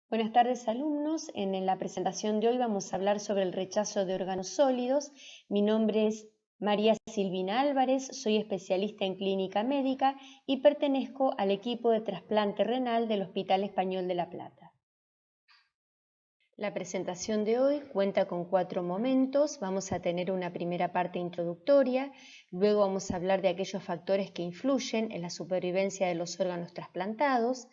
Buenas tardes, alumnos. En la presentación de hoy vamos a hablar sobre el rechazo de órganos sólidos. Mi nombre es María Silvina Álvarez, soy especialista en clínica médica y pertenezco al equipo de trasplante renal del Hospital Español de La Plata. La presentación de hoy cuenta con 4 momentos. Vamos a tener una primera parte introductoria, luego vamos a hablar de aquellos factores que influyen en la supervivencia de los órganos trasplantados.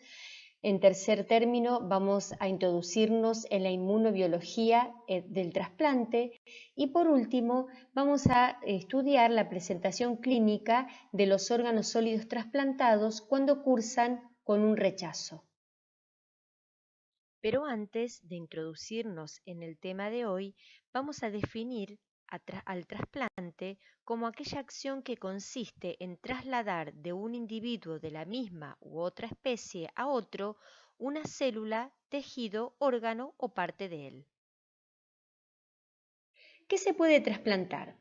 En tercer término, vamos a introducirnos en la inmunobiología del trasplante y por último vamos a estudiar la presentación clínica de los órganos sólidos trasplantados cuando cursan con un rechazo. Pero antes de introducirnos en el tema de hoy, vamos a definir al trasplante como aquella acción que consiste en trasladar de un individuo de la misma u otra especie a otro una célula, tejido, órgano o parte de él. ¿Qué se puede trasplantar?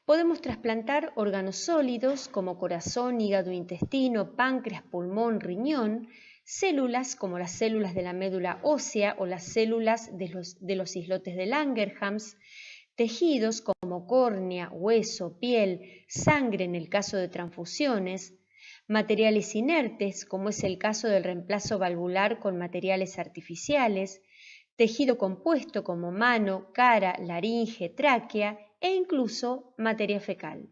Podemos trasplantar órganos sólidos como corazón, hígado, intestino, páncreas, pulmón, riñón, células como las células de la médula ósea o las células de los islotes de Langerhans, tejidos como córnea, hueso, piel, sangre en el caso de transfusiones, materiales inertes como es el caso del reemplazo valvular con materiales artificiales, tejido compuesto como mano, cara, laringe, tráquea e incluso materia fecal.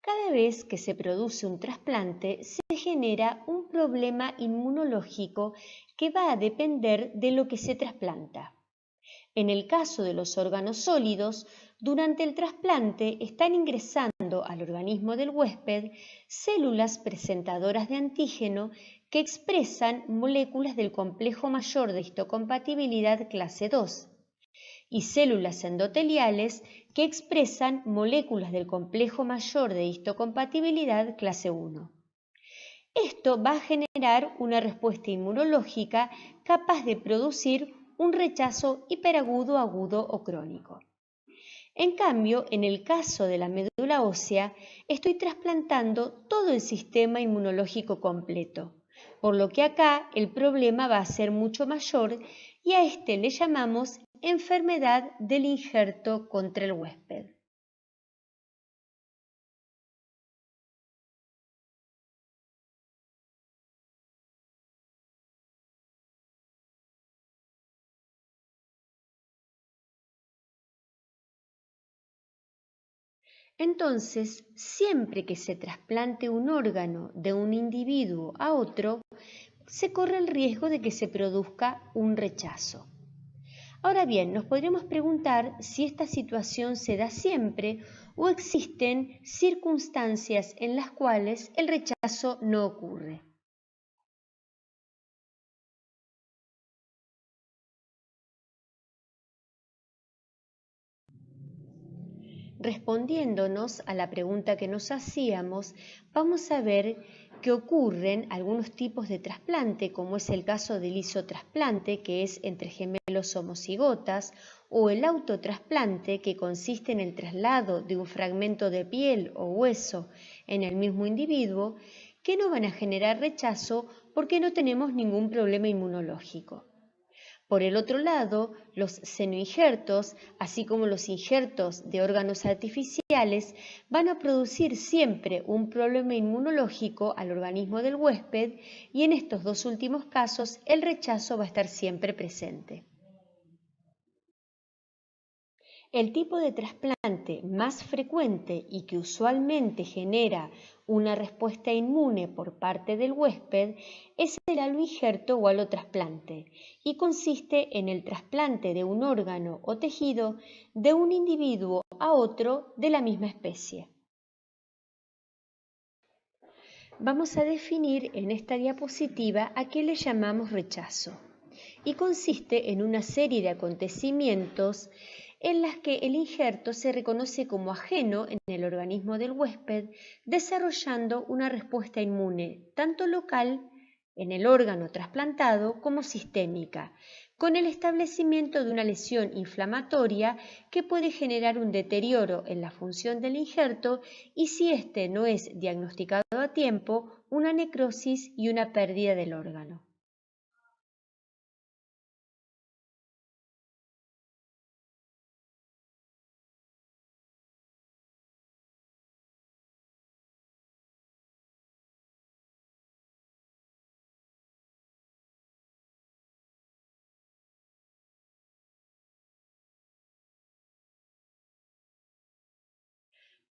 Cada vez que se produce un trasplante se genera un problema inmunológico que va a depender de lo que se trasplanta. En el caso de los órganos sólidos, durante el trasplante están ingresando al organismo del huésped células presentadoras de antígeno que expresan moléculas del complejo mayor de histocompatibilidad clase 2 y células endoteliales que expresan moléculas del complejo mayor de histocompatibilidad clase 1. Esto va a generar una respuesta inmunológica capaz de producir un rechazo hiperagudo, agudo o crónico. En cambio, en el caso de la médula ósea, estoy trasplantando todo el sistema inmunológico completo, por lo que acá el problema va a ser mucho mayor y a este le llamamos enfermedad del injerto contra el huésped. Entonces, siempre que se trasplante un órgano de un individuo a otro, se corre el riesgo de que se produzca un rechazo. Ahora bien, nos podríamos preguntar si esta situación se da siempre o existen circunstancias en las cuales el rechazo no ocurre. Respondiéndonos a la pregunta que nos hacíamos, vamos a ver que ocurren algunos tipos de trasplante, como es el caso del isotrasplante, que es entre gemelos homocigotas, o el autotrasplante, que consiste en el traslado de un fragmento de piel o hueso en el mismo individuo, que no van a generar rechazo porque no tenemos ningún problema inmunológico. Por el otro lado, los senoinjertos, así como los injertos de órganos artificiales, van a producir siempre un problema inmunológico al organismo del huésped y en estos dos últimos casos el rechazo va a estar siempre presente. El tipo de trasplante más frecuente y que usualmente genera una respuesta inmune por parte del huésped es el aloinjerto o alotrasplante y consiste en el trasplante de un órgano o tejido de un individuo a otro de la misma especie. Vamos a definir en esta diapositiva a qué le llamamos rechazo y consiste en una serie de acontecimientos en las que el injerto se reconoce como ajeno en el organismo del huésped, desarrollando una respuesta inmune tanto local en el órgano trasplantado como sistémica, con el establecimiento de una lesión inflamatoria que puede generar un deterioro en la función del injerto y, si éste no es diagnosticado a tiempo, una necrosis y una pérdida del órgano.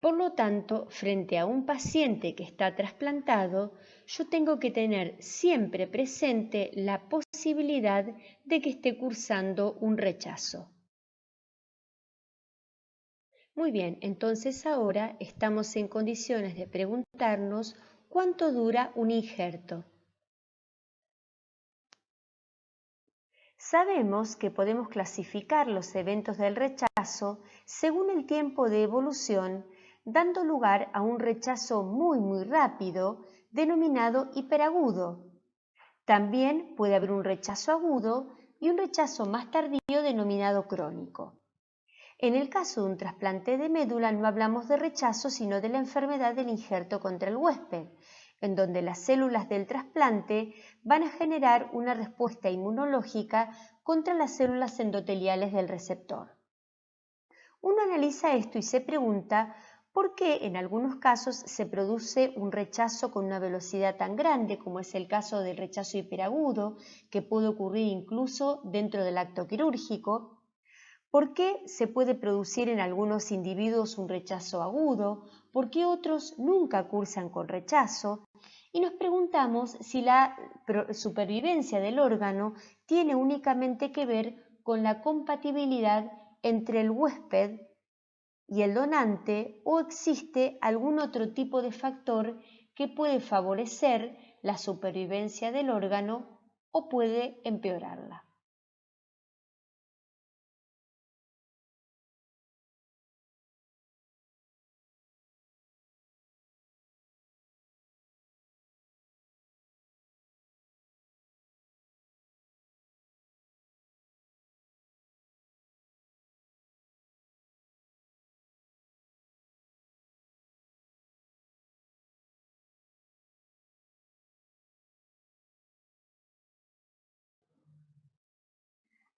Por lo tanto, frente a un paciente que está trasplantado, yo tengo que tener siempre presente la posibilidad de que esté cursando un rechazo. Muy bien, entonces ahora estamos en condiciones de preguntarnos cuánto dura un injerto. Sabemos que podemos clasificar los eventos del rechazo según el tiempo de evolución, dando lugar a un rechazo muy rápido, denominado hiperagudo. También puede haber un rechazo agudo y un rechazo más tardío denominado crónico. En el caso de un trasplante de médula no hablamos de rechazo, sino de la enfermedad del injerto contra el huésped, en donde las células del trasplante van a generar una respuesta inmunológica contra las células endoteliales del receptor. Uno analiza esto y se pregunta por qué en algunos casos se produce un rechazo con una velocidad tan grande, como es el caso del rechazo hiperagudo, que puede ocurrir incluso dentro del acto quirúrgico. ¿Por qué se puede producir en algunos individuos un rechazo agudo? ¿Por qué otros nunca cursan con rechazo? Y nos preguntamos si la supervivencia del órgano tiene únicamente que ver con la compatibilidad entre el huésped y el donante, o existe algún otro tipo de factor que puede favorecer la supervivencia del órgano o puede empeorarla.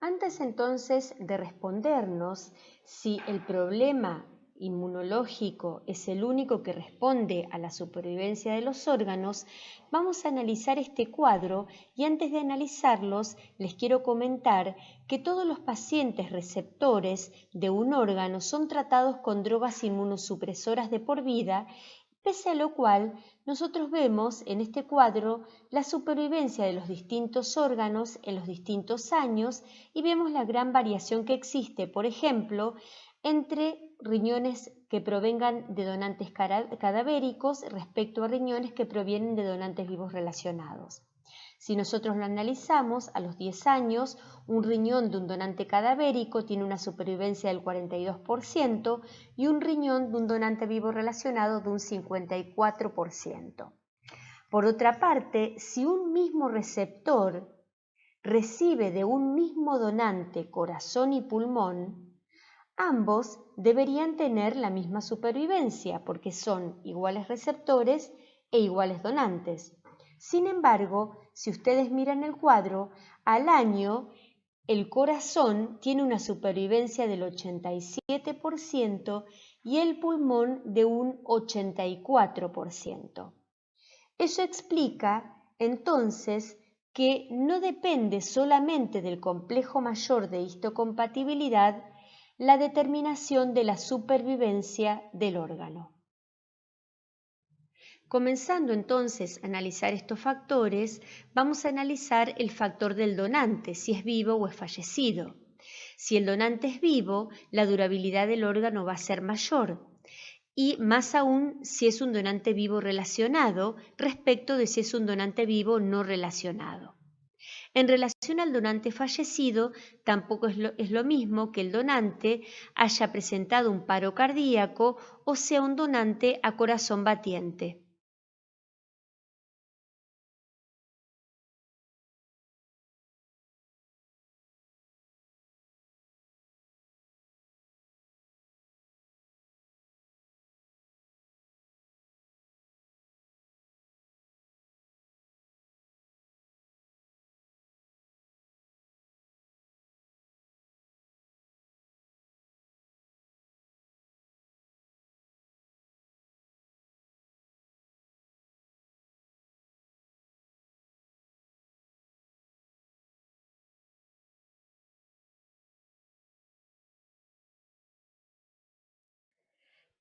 Antes entonces de respondernos si el problema inmunológico es el único que responde a la supervivencia de los órganos, vamos a analizar este cuadro y antes de analizarlos les quiero comentar que todos los pacientes receptores de un órgano son tratados con drogas inmunosupresoras de por vida, pese a lo cual nosotros vemos en este cuadro la supervivencia de los distintos órganos en los distintos años y vemos la gran variación que existe, por ejemplo, entre riñones que provengan de donantes cadavéricos respecto a riñones que provienen de donantes vivos relacionados. Si nosotros lo analizamos, a los 10 años, un riñón de un donante cadavérico tiene una supervivencia del 42% y un riñón de un donante vivo relacionado de un 54%. Por otra parte, si un mismo receptor recibe de un mismo donante corazón y pulmón, ambos deberían tener la misma supervivencia porque son iguales receptores e iguales donantes. Sin embargo, si ustedes miran el cuadro, al año el corazón tiene una supervivencia del 87% y el pulmón de un 84%. Eso explica entonces que no depende solamente del complejo mayor de histocompatibilidad la determinación de la supervivencia del órgano. Comenzando entonces a analizar estos factores, vamos a analizar el factor del donante, si es vivo o es fallecido. Si el donante es vivo, la durabilidad del órgano va a ser mayor, y más aún si es un donante vivo relacionado respecto de si es un donante vivo no relacionado. En relación al donante fallecido, tampoco es lo mismo que el donante haya presentado un paro cardíaco o sea un donante a corazón batiente.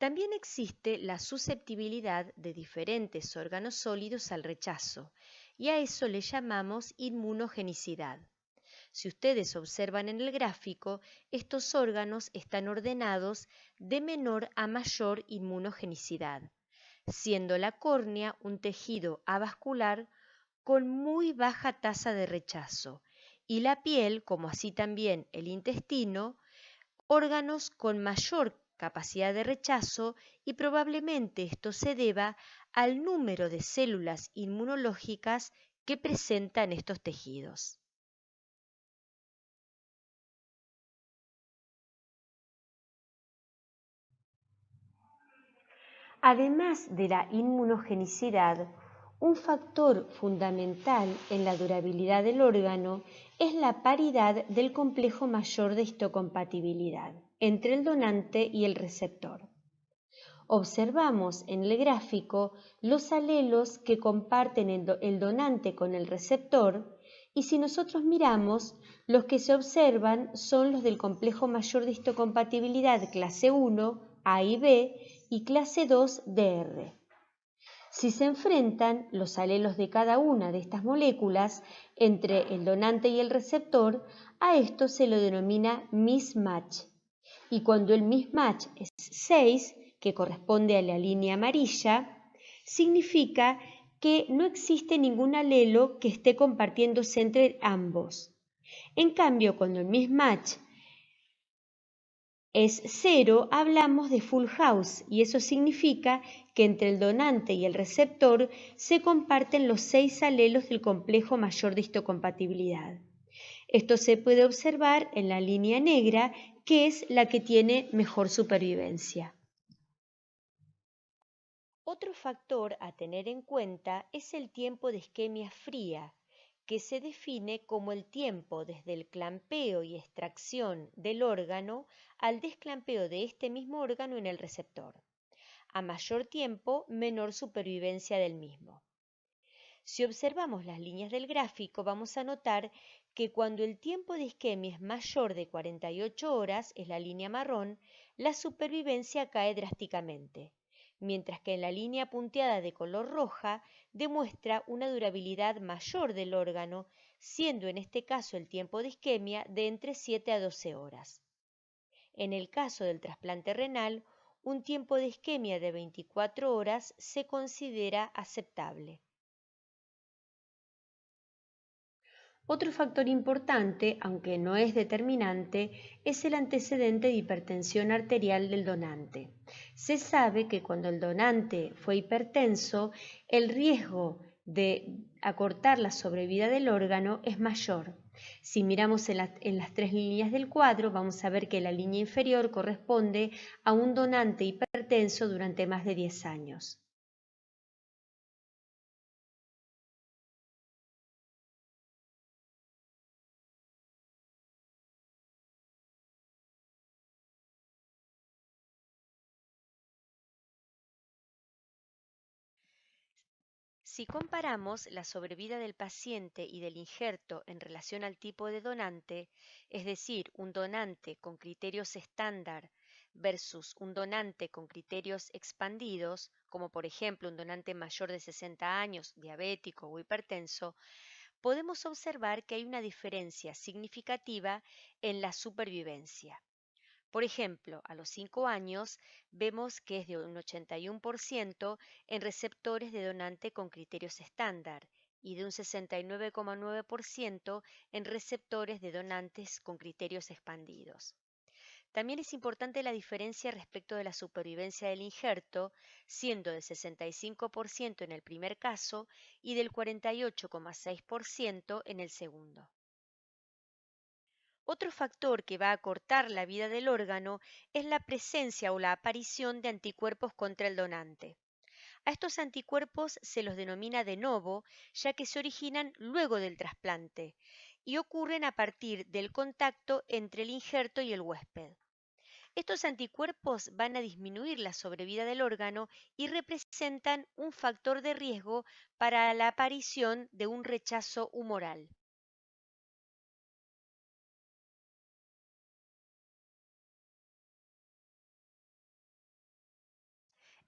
También existe la susceptibilidad de diferentes órganos sólidos al rechazo, y a eso le llamamos inmunogenicidad. Si ustedes observan en el gráfico, estos órganos están ordenados de menor a mayor inmunogenicidad, siendo la córnea un tejido avascular con muy baja tasa de rechazo, y la piel, como así también el intestino, órganos con mayor capacidad de rechazo, y probablemente esto se deba al número de células inmunológicas que presentan estos tejidos. Además de la inmunogenicidad, un factor fundamental en la durabilidad del órgano es la paridad del complejo mayor de histocompatibilidad entre el donante y el receptor. Observamos en el gráfico los alelos que comparten el donante con el receptor, y si nosotros miramos, los que se observan son los del complejo mayor de histocompatibilidad clase 1, A y B, y clase 2, DR. Si se enfrentan los alelos de cada una de estas moléculas entre el donante y el receptor, a esto se lo denomina mismatch. Y cuando el mismatch es 6, que corresponde a la línea amarilla, significa que no existe ningún alelo que esté compartiéndose entre ambos. En cambio, cuando el mismatch es 0, hablamos de full house, y eso significa que entre el donante y el receptor se comparten los 6 alelos del complejo mayor de histocompatibilidad. Esto se puede observar en la línea negra, que es la que tiene mejor supervivencia. Otro factor a tener en cuenta es el tiempo de isquemia fría, que se define como el tiempo desde el clampeo y extracción del órgano al desclampeo de este mismo órgano en el receptor. A mayor tiempo, menor supervivencia del mismo. Si observamos las líneas del gráfico, vamos a notar que cuando el tiempo de isquemia es mayor de 48 horas, es la línea marrón, la supervivencia cae drásticamente, mientras que en la línea punteada de color roja demuestra una durabilidad mayor del órgano, siendo en este caso el tiempo de isquemia de entre 7 a 12 horas. En el caso del trasplante renal, un tiempo de isquemia de 24 horas se considera aceptable. Otro factor importante, aunque no es determinante, es el antecedente de hipertensión arterial del donante. Se sabe que cuando el donante fue hipertenso, el riesgo de acortar la sobrevida del órgano es mayor. Si miramos en las 3 líneas del cuadro, vamos a ver que la línea inferior corresponde a un donante hipertenso durante más de 10 años. Si comparamos la sobrevida del paciente y del injerto en relación al tipo de donante, es decir, un donante con criterios estándar versus un donante con criterios expandidos, como por ejemplo un donante mayor de 60 años, diabético o hipertenso, podemos observar que hay una diferencia significativa en la supervivencia. Por ejemplo, a los 5 años vemos que es de un 81% en receptores de donante con criterios estándar y de un 69,9% en receptores de donantes con criterios expandidos. También es importante la diferencia respecto de la supervivencia del injerto, siendo del 65% en el primer caso y del 48,6% en el segundo. Otro factor que va a acortar la vida del órgano es la presencia o la aparición de anticuerpos contra el donante. A estos anticuerpos se los denomina de novo, ya que se originan luego del trasplante y ocurren a partir del contacto entre el injerto y el huésped. Estos anticuerpos van a disminuir la sobrevida del órgano y representan un factor de riesgo para la aparición de un rechazo humoral.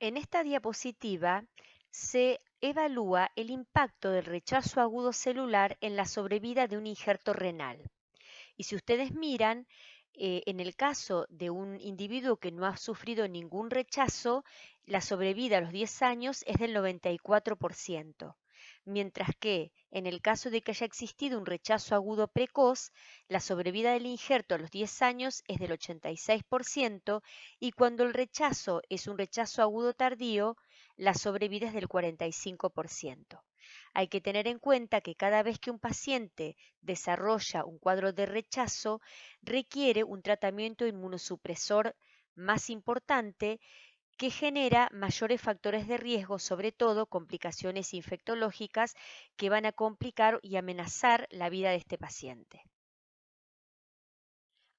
En esta diapositiva se evalúa el impacto del rechazo agudo celular en la sobrevida de un injerto renal. Y si ustedes miran, en el caso de un individuo que no ha sufrido ningún rechazo, la sobrevida a los 10 años es del 94%, mientras que en el caso de que haya existido un rechazo agudo precoz, la sobrevida del injerto a los 10 años es del 86% y cuando el rechazo es un rechazo agudo tardío, la sobrevida es del 45%. Hay que tener en cuenta que cada vez que un paciente desarrolla un cuadro de rechazo, requiere un tratamiento inmunosupresor más importante que genera mayores factores de riesgo, sobre todo complicaciones infectológicas que van a complicar y amenazar la vida de este paciente.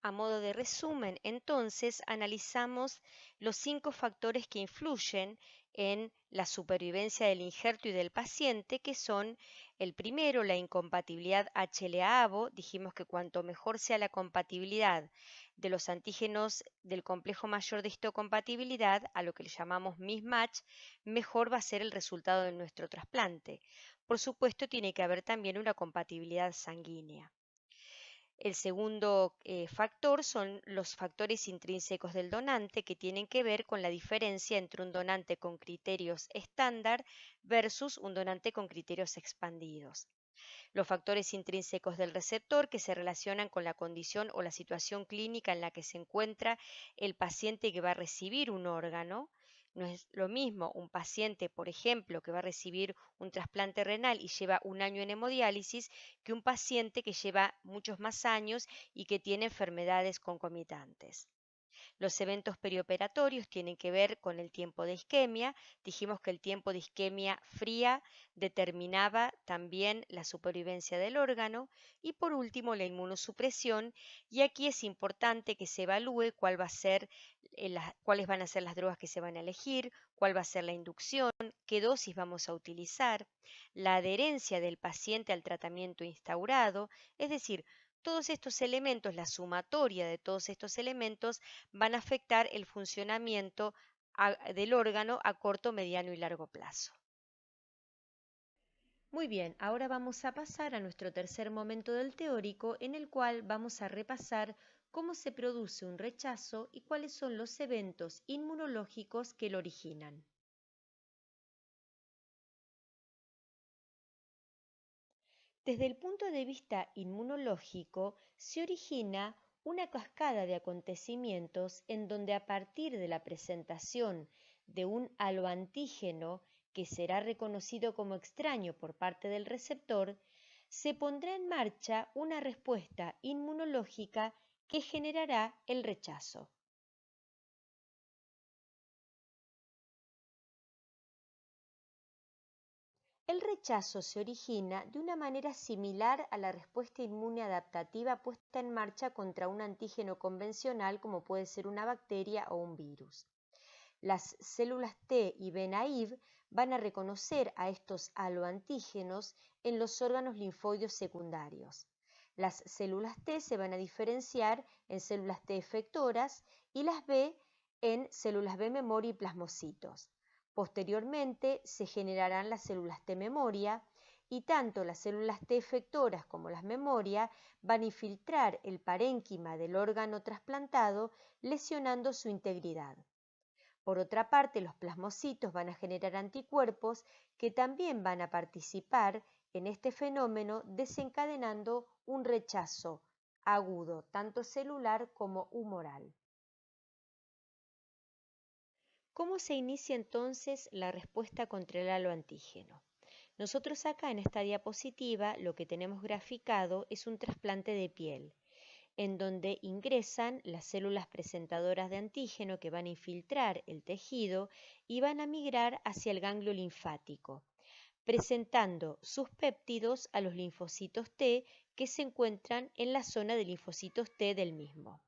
A modo de resumen, entonces, analizamos los 5 factores que influyen en la supervivencia del injerto y del paciente, que son el primero, la incompatibilidad HLA-ABO. Dijimos que cuanto mejor sea la compatibilidad de los antígenos del complejo mayor de histocompatibilidad, a lo que le llamamos mismatch, mejor va a ser el resultado de nuestro trasplante. Por supuesto, tiene que haber también una compatibilidad sanguínea. El segundo factor son los factores intrínsecos del donante, que tienen que ver con la diferencia entre un donante con criterios estándar versus un donante con criterios expandidos. Los factores intrínsecos del receptor, que se relacionan con la condición o la situación clínica en la que se encuentra el paciente que va a recibir un órgano. No es lo mismo un paciente, por ejemplo, que va a recibir un trasplante renal y lleva un año en hemodiálisis, que un paciente que lleva muchos más años y que tiene enfermedades concomitantes. Los eventos perioperatorios tienen que ver con el tiempo de isquemia. Dijimos que el tiempo de isquemia fría determinaba también la supervivencia del órgano. Y por último, la inmunosupresión. Y aquí es importante que se evalúe cuáles van a ser las drogas que se van a elegir, cuál va a ser la inducción, qué dosis vamos a utilizar, la adherencia del paciente al tratamiento instaurado, es decir, todos estos elementos, la sumatoria de todos estos elementos van a afectar el funcionamiento del órgano a corto, mediano y largo plazo. Muy bien, ahora vamos a pasar a nuestro tercer momento del teórico, en el cual vamos a repasar cómo se produce un rechazo y cuáles son los eventos inmunológicos que lo originan. Desde el punto de vista inmunológico, se origina una cascada de acontecimientos en donde a partir de la presentación de un haloantígeno que será reconocido como extraño por parte del receptor, se pondrá en marcha una respuesta inmunológica que generará el rechazo. El rechazo se origina de una manera similar a la respuesta inmune adaptativa puesta en marcha contra un antígeno convencional como puede ser una bacteria o un virus. Las células T y B naive van a reconocer a estos haloantígenos en los órganos linfoides secundarios. Las células T se van a diferenciar en células T efectoras y las B en células B memoria y plasmocitos. Posteriormente se generarán las células T memoria y tanto las células T efectoras como las memoria van a infiltrar el parénquima del órgano trasplantado, lesionando su integridad. Por otra parte, los plasmocitos van a generar anticuerpos que también van a participar en este fenómeno, desencadenando un rechazo agudo, tanto celular como humoral. ¿Cómo se inicia entonces la respuesta contra el haloantígeno? Nosotros acá en esta diapositiva lo que tenemos graficado es un trasplante de piel, en donde ingresan las células presentadoras de antígeno que van a infiltrar el tejido y van a migrar hacia el ganglio linfático, presentando sus péptidos a los linfocitos T que se encuentran en la zona de linfocitos T del mismo.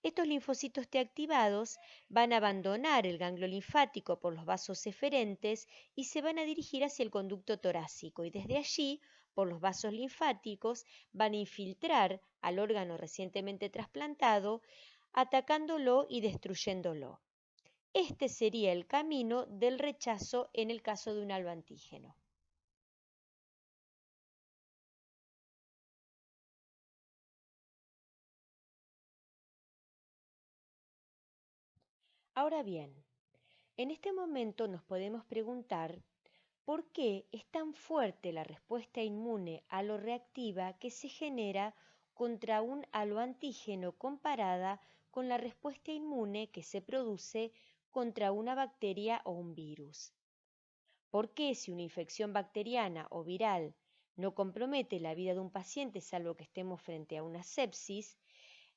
Estos linfocitos T activados van a abandonar el ganglio linfático por los vasos eferentes y se van a dirigir hacia el conducto torácico y desde allí, por los vasos linfáticos, van a infiltrar al órgano recientemente trasplantado, atacándolo y destruyéndolo. este sería el camino del rechazo en el caso de un aloantígeno. Ahora bien, en este momento nos podemos preguntar por qué es tan fuerte la respuesta inmune aloreactiva que se genera contra un aloantígeno comparada con la respuesta inmune que se produce contra una bacteria o un virus. ¿Por qué si una infección bacteriana o viral no compromete la vida de un paciente salvo que estemos frente a una sepsis,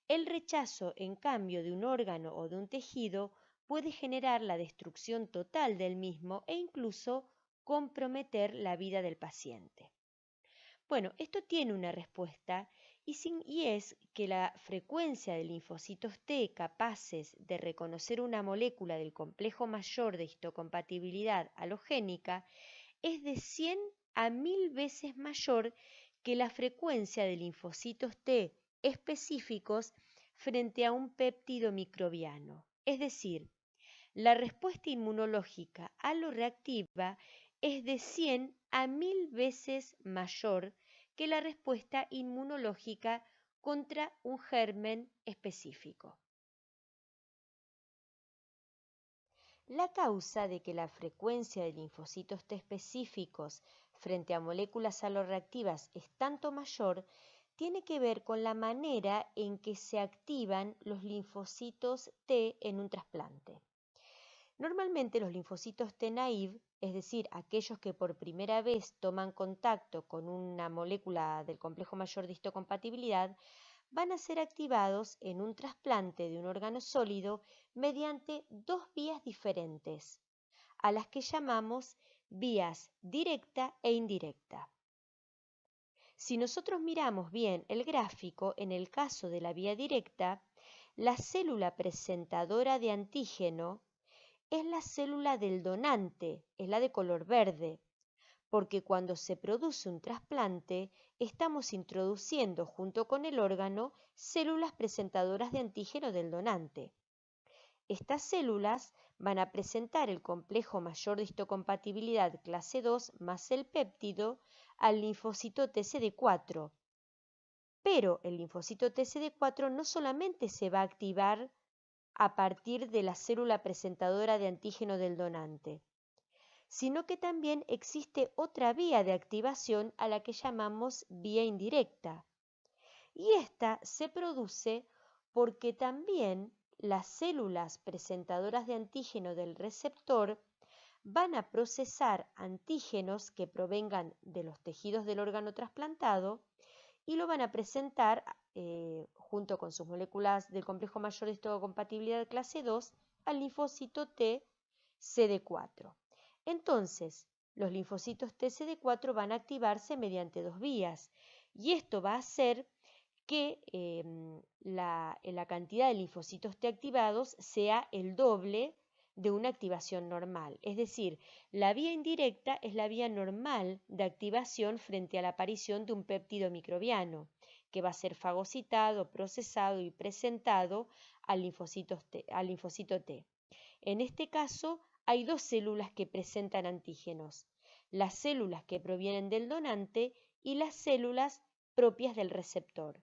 el rechazo en cambio de un órgano o de un tejido puede generar la destrucción total del mismo e incluso comprometer la vida del paciente? Bueno, esto tiene una respuesta y es que la frecuencia de linfocitos T capaces de reconocer una molécula del complejo mayor de histocompatibilidad halogénica es de 100 a 1000 veces mayor que la frecuencia de linfocitos T específicos frente a un péptido microbiano. Es decir, la respuesta inmunológica aloreactiva es de 100 a 1000 veces mayor que la respuesta inmunológica contra un germen específico. La causa de que la frecuencia de linfocitos T específicos frente a moléculas aloreactivas es tanto mayor tiene que ver con la manera en que se activan los linfocitos T en un trasplante. Normalmente los linfocitos T naive, es decir, aquellos que por primera vez toman contacto con una molécula del complejo mayor de histocompatibilidad, van a ser activados en un trasplante de un órgano sólido mediante dos vías diferentes, a las que llamamos vías directa e indirecta. Si nosotros miramos bien el gráfico, en el caso de la vía directa, la célula presentadora de antígeno es la célula del donante, es la de color verde, porque cuando se produce un trasplante estamos introduciendo junto con el órgano células presentadoras de antígeno del donante. Estas células van a presentar el complejo mayor de histocompatibilidad clase 2 más el péptido al linfocito TCD4. Pero el linfocito TCD4 no solamente se va a activar a partir de la célula presentadora de antígeno del donante, sino que también existe otra vía de activación a la que llamamos vía indirecta. Y esta se produce porque también las células presentadoras de antígeno del receptor van a procesar antígenos que provengan de los tejidos del órgano trasplantado y lo van a presentar junto con sus moléculas del complejo mayor de histocompatibilidad clase 2 al linfocito T CD4. Entonces, los linfocitos T CD4 van a activarse mediante dos vías y esto va a hacer que la cantidad de linfocitos T activados sea el doble de una activación normal. Es decir, la vía indirecta es la vía normal de activación frente a la aparición de un péptido microbiano, que va a ser fagocitado, procesado y presentado al linfocito T. En este caso, hay dos células que presentan antígenos, las células que provienen del donante y las células propias del receptor.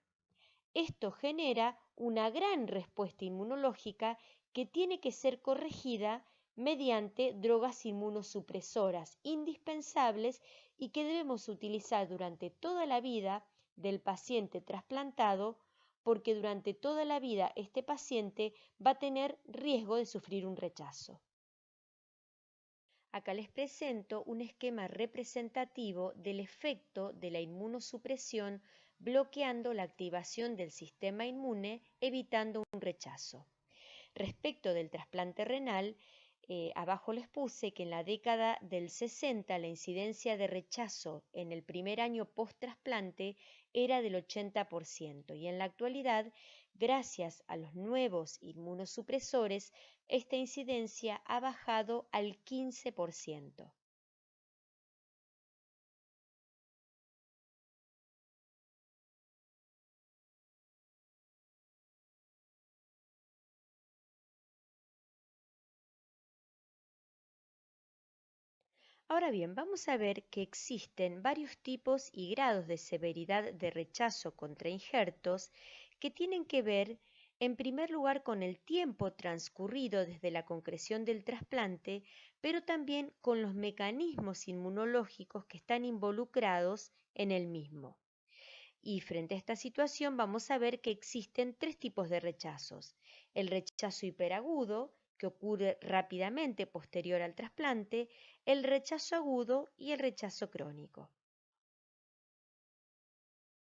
Esto genera una gran respuesta inmunológica que tiene que ser corregida mediante drogas inmunosupresoras indispensables y que debemos utilizar durante toda la vida del paciente trasplantado, porque durante toda la vida este paciente va a tener riesgo de sufrir un rechazo. Acá les presento un esquema representativo del efecto de la inmunosupresión bloqueando la activación del sistema inmune, evitando un rechazo. Respecto del trasplante renal, abajo les puse que en la década del 60 la incidencia de rechazo en el primer año post-trasplante era del 80% y en la actualidad, gracias a los nuevos inmunosupresores, esta incidencia ha bajado al 15%. Ahora bien, vamos a ver que existen varios tipos y grados de severidad de rechazo contra injertos que tienen que ver, en primer lugar, con el tiempo transcurrido desde la concreción del trasplante, pero también con los mecanismos inmunológicos que están involucrados en el mismo. Y frente a esta situación vamos a ver que existen tres tipos de rechazos. El rechazo hiperagudo, que ocurre rápidamente posterior al trasplante, el rechazo agudo y el rechazo crónico.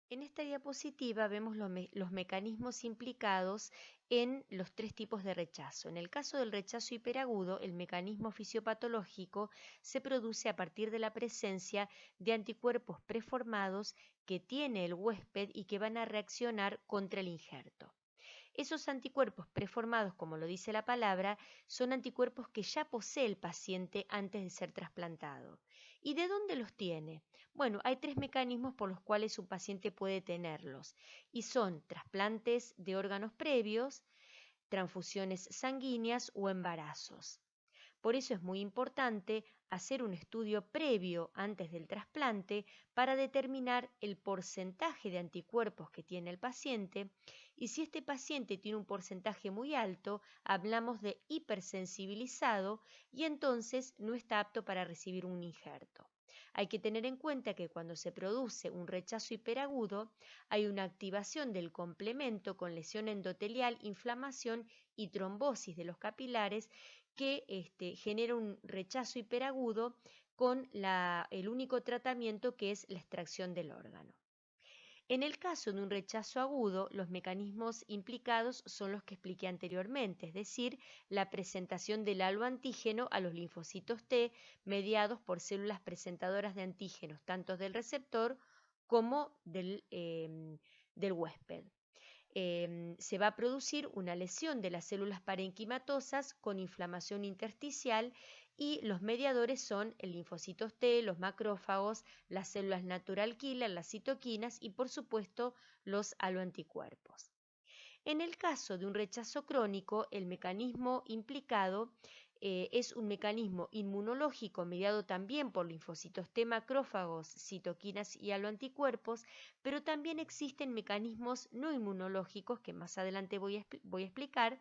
En esta diapositiva vemos los mecanismos implicados en los tres tipos de rechazo. En el caso del rechazo hiperagudo, el mecanismo fisiopatológico se produce a partir de la presencia de anticuerpos preformados que tiene el huésped y que van a reaccionar contra el injerto. Esos anticuerpos preformados, como lo dice la palabra, son anticuerpos que ya posee el paciente antes de ser trasplantado. ¿Y de dónde los tiene? Bueno, hay tres mecanismos por los cuales un paciente puede tenerlos y son trasplantes de órganos previos, transfusiones sanguíneas o embarazos. Por eso es muy importante hacer un estudio previo antes del trasplante para determinar el porcentaje de anticuerpos que tiene el paciente y si este paciente tiene un porcentaje muy alto, hablamos de hipersensibilizado y entonces no está apto para recibir un injerto. Hay que tener en cuenta que cuando se produce un rechazo hiperagudo, hay una activación del complemento con lesión endotelial, inflamación y trombosis de los capilares que genera un rechazo hiperagudo con el único tratamiento que es la extracción del órgano. En el caso de un rechazo agudo, los mecanismos implicados son los que expliqué anteriormente, es decir, la presentación del haloantígeno a los linfocitos T mediados por células presentadoras de antígenos, tanto del receptor como del huésped. Se va a producir una lesión de las células parenquimatosas con inflamación intersticial y los mediadores son el linfocito T, los macrófagos, las células natural killer, las citoquinas y por supuesto los haloanticuerpos. En el caso de un rechazo crónico, el mecanismo implicado es un mecanismo inmunológico mediado también por linfocitos T, macrófagos, citoquinas y haloanticuerpos, pero también existen mecanismos no inmunológicos que más adelante voy a explicar,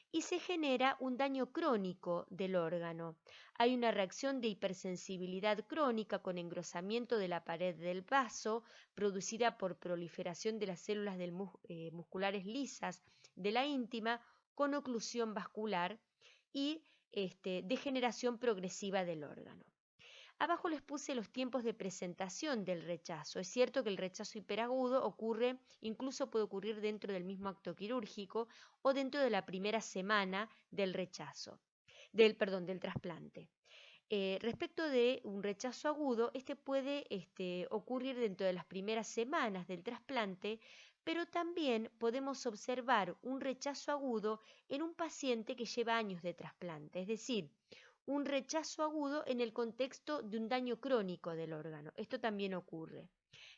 y se genera un daño crónico del órgano. Hay una reacción de hipersensibilidad crónica con engrosamiento de la pared del vaso, producida por proliferación de las células musculares lisas de la íntima, con oclusión vascular y degeneración progresiva del órgano. Abajo les puse los tiempos de presentación del rechazo. Es cierto que el rechazo hiperagudo incluso puede ocurrir dentro del mismo acto quirúrgico o dentro de la primera semana del del trasplante. Respecto de un rechazo agudo, este puede ocurrir dentro de las primeras semanas del trasplante, pero también podemos observar un rechazo agudo en un paciente que lleva años de trasplante, es decir, un rechazo agudo en el contexto de un daño crónico del órgano. Esto también ocurre.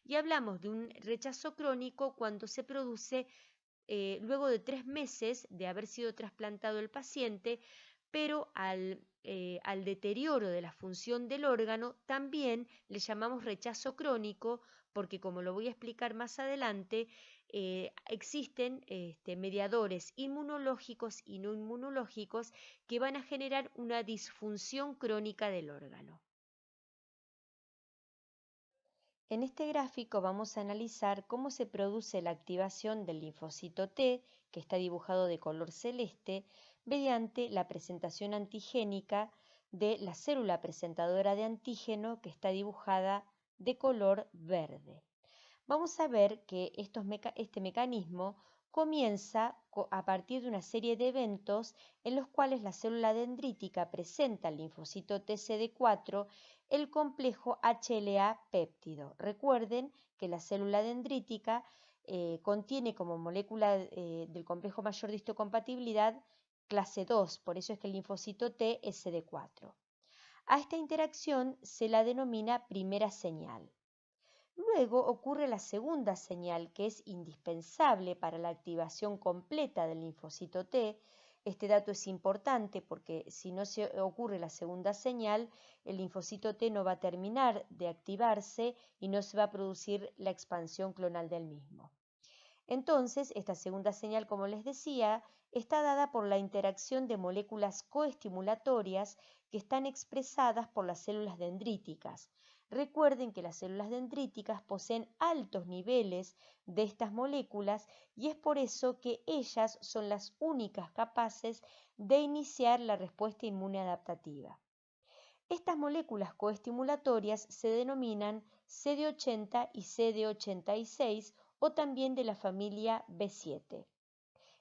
Y hablamos de un rechazo crónico cuando se produce luego de 3 meses de haber sido trasplantado el paciente, pero al deterioro de la función del órgano también le llamamos rechazo crónico porque, como lo voy a explicar más adelante, existen mediadores inmunológicos y no inmunológicos que van a generar una disfunción crónica del órgano. En este gráfico vamos a analizar cómo se produce la activación del linfocito T, que está dibujado de color celeste, mediante la presentación antigénica de la célula presentadora de antígeno, que está dibujada de color verde. Vamos a ver que este mecanismo comienza a partir de una serie de eventos en los cuales la célula dendrítica presenta al linfocito TCD4 el complejo HLA péptido. Recuerden que la célula dendrítica contiene como molécula del complejo mayor de histocompatibilidad clase 2, por eso es que el linfocito T es CD4. A esta interacción se la denomina primera señal. Luego ocurre la segunda señal que es indispensable para la activación completa del linfocito T, Este dato es importante porque si no se ocurre la segunda señal, el linfocito T no va a terminar de activarse y no se va a producir la expansión clonal del mismo. Entonces, esta segunda señal, como les decía, está dada por la interacción de moléculas coestimulatorias que están expresadas por las células dendríticas. Recuerden que las células dendríticas poseen altos niveles de estas moléculas y es por eso que ellas son las únicas capaces de iniciar la respuesta inmune adaptativa. Estas moléculas coestimulatorias se denominan CD80 y CD86 o también de la familia B7.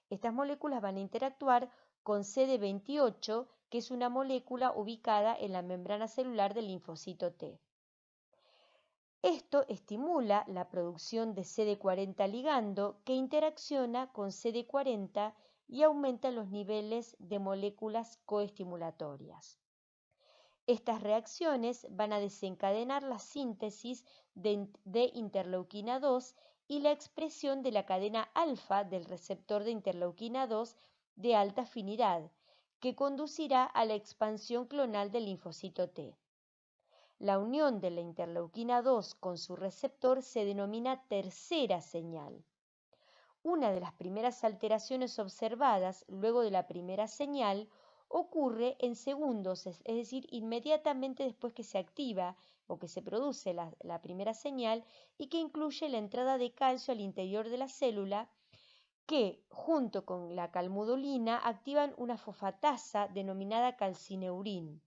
Estas moléculas van a interactuar con CD28, que es una molécula ubicada en la membrana celular del linfocito T. Esto estimula la producción de CD40 ligando que interacciona con CD40 y aumenta los niveles de moléculas coestimulatorias. Estas reacciones van a desencadenar la síntesis de interleuquina 2 y la expresión de la cadena alfa del receptor de interleuquina 2 de alta afinidad, que conducirá a la expansión clonal del linfocito T. La unión de la interleuquina 2 con su receptor se denomina tercera señal. Una de las primeras alteraciones observadas luego de la primera señal ocurre en segundos, es decir, inmediatamente después que se activa o que se produce la primera señal y que incluye la entrada de calcio al interior de la célula que, junto con la calmodulina, activan una fosfatasa denominada calcineurin,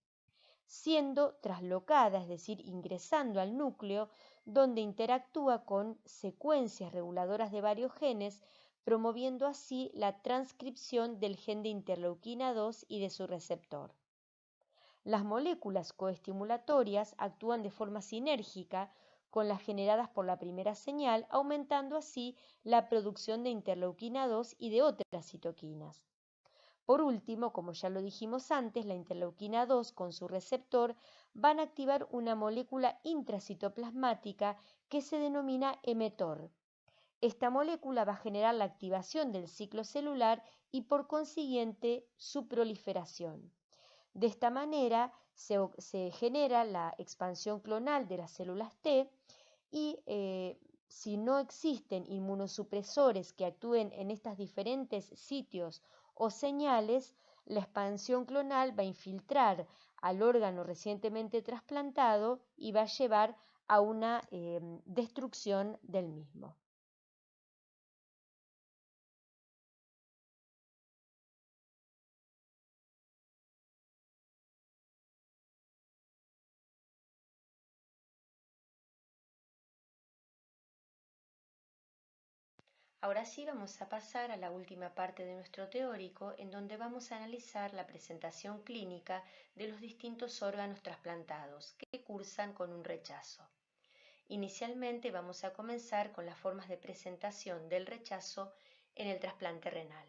siendo traslocada, es decir, ingresando al núcleo, donde interactúa con secuencias reguladoras de varios genes, promoviendo así la transcripción del gen de interleuquina 2 y de su receptor. Las moléculas coestimulatorias actúan de forma sinérgica con las generadas por la primera señal, aumentando así la producción de interleuquina 2 y de otras citoquinas. Por último, como ya lo dijimos antes, la interleuquina 2 con su receptor van a activar una molécula intracitoplasmática que se denomina mTOR. Esta molécula va a generar la activación del ciclo celular y por consiguiente su proliferación. De esta manera se genera la expansión clonal de las células T y si no existen inmunosupresores que actúen en estos diferentes sitios o señales, la expansión clonal va a infiltrar al órgano recientemente trasplantado y va a llevar a una destrucción del mismo. Ahora sí vamos a pasar a la última parte de nuestro teórico, en donde vamos a analizar la presentación clínica de los distintos órganos trasplantados que cursan con un rechazo. Inicialmente vamos a comenzar con las formas de presentación del rechazo en el trasplante renal.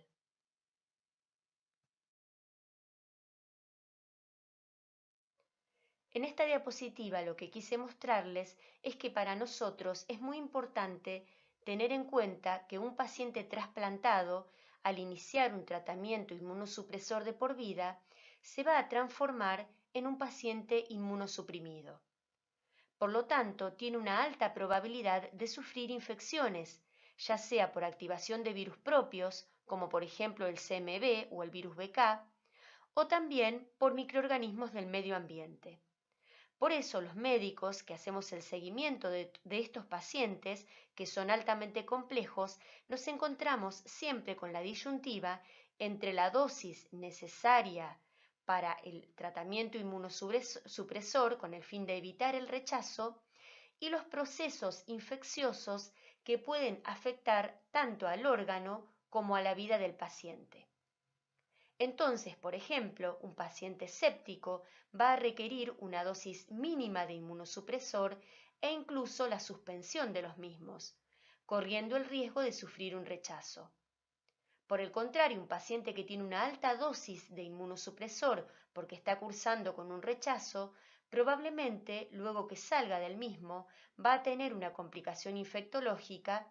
En esta diapositiva lo que quise mostrarles es que para nosotros es muy importante tener en cuenta que un paciente trasplantado, al iniciar un tratamiento inmunosupresor de por vida, se va a transformar en un paciente inmunosuprimido. Por lo tanto, tiene una alta probabilidad de sufrir infecciones, ya sea por activación de virus propios, como por ejemplo el CMV o el virus BK, o también por microorganismos del medio ambiente. Por eso los médicos que hacemos el seguimiento de estos pacientes, que son altamente complejos, nos encontramos siempre con la disyuntiva entre la dosis necesaria para el tratamiento inmunosupresor con el fin de evitar el rechazo y los procesos infecciosos que pueden afectar tanto al órgano como a la vida del paciente. Entonces, por ejemplo, un paciente séptico va a requerir una dosis mínima de inmunosupresor e incluso la suspensión de los mismos, corriendo el riesgo de sufrir un rechazo. Por el contrario, un paciente que tiene una alta dosis de inmunosupresor porque está cursando con un rechazo, probablemente luego que salga del mismo va a tener una complicación infectológica,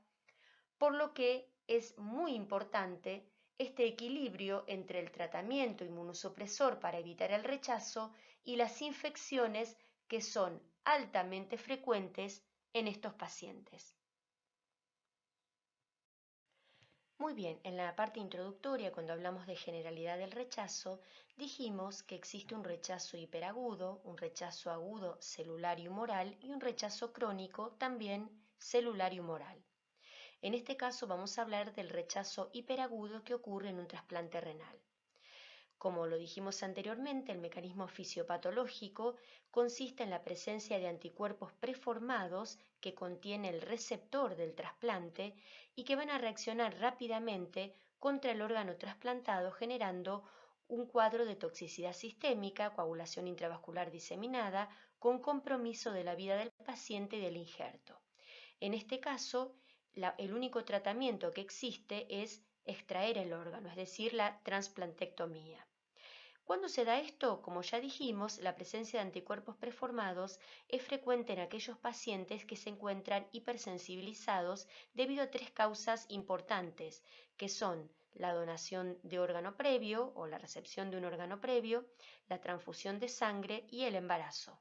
por lo que es muy importante este equilibrio entre el tratamiento inmunosupresor para evitar el rechazo y las infecciones que son altamente frecuentes en estos pacientes. Muy bien, en la parte introductoria, cuando hablamos de generalidad del rechazo, dijimos que existe un rechazo hiperagudo, un rechazo agudo celular y humoral y un rechazo crónico también celular y humoral. En este caso vamos a hablar del rechazo hiperagudo que ocurre en un trasplante renal. Como lo dijimos anteriormente, el mecanismo fisiopatológico consiste en la presencia de anticuerpos preformados que contiene el receptor del trasplante y que van a reaccionar rápidamente contra el órgano trasplantado generando un cuadro de toxicidad sistémica, coagulación intravascular diseminada, con compromiso de la vida del paciente y del injerto. En este caso, el único tratamiento que existe es extraer el órgano, es decir, la transplantectomía. ¿Cuándo se da esto? Como ya dijimos, la presencia de anticuerpos preformados es frecuente en aquellos pacientes que se encuentran hipersensibilizados debido a tres causas importantes, que son la donación de órgano previo o la recepción de un órgano previo, la transfusión de sangre y el embarazo.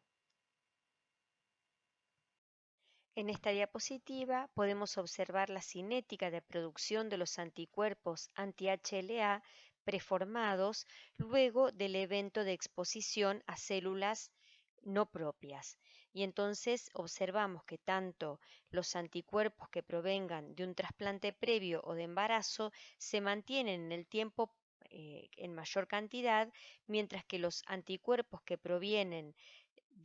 En esta diapositiva podemos observar la cinética de producción de los anticuerpos anti-HLA preformados luego del evento de exposición a células no propias. Y entonces observamos que tanto los anticuerpos que provengan de un trasplante previo o de embarazo se mantienen en el tiempo en mayor cantidad, mientras que los anticuerpos que provienen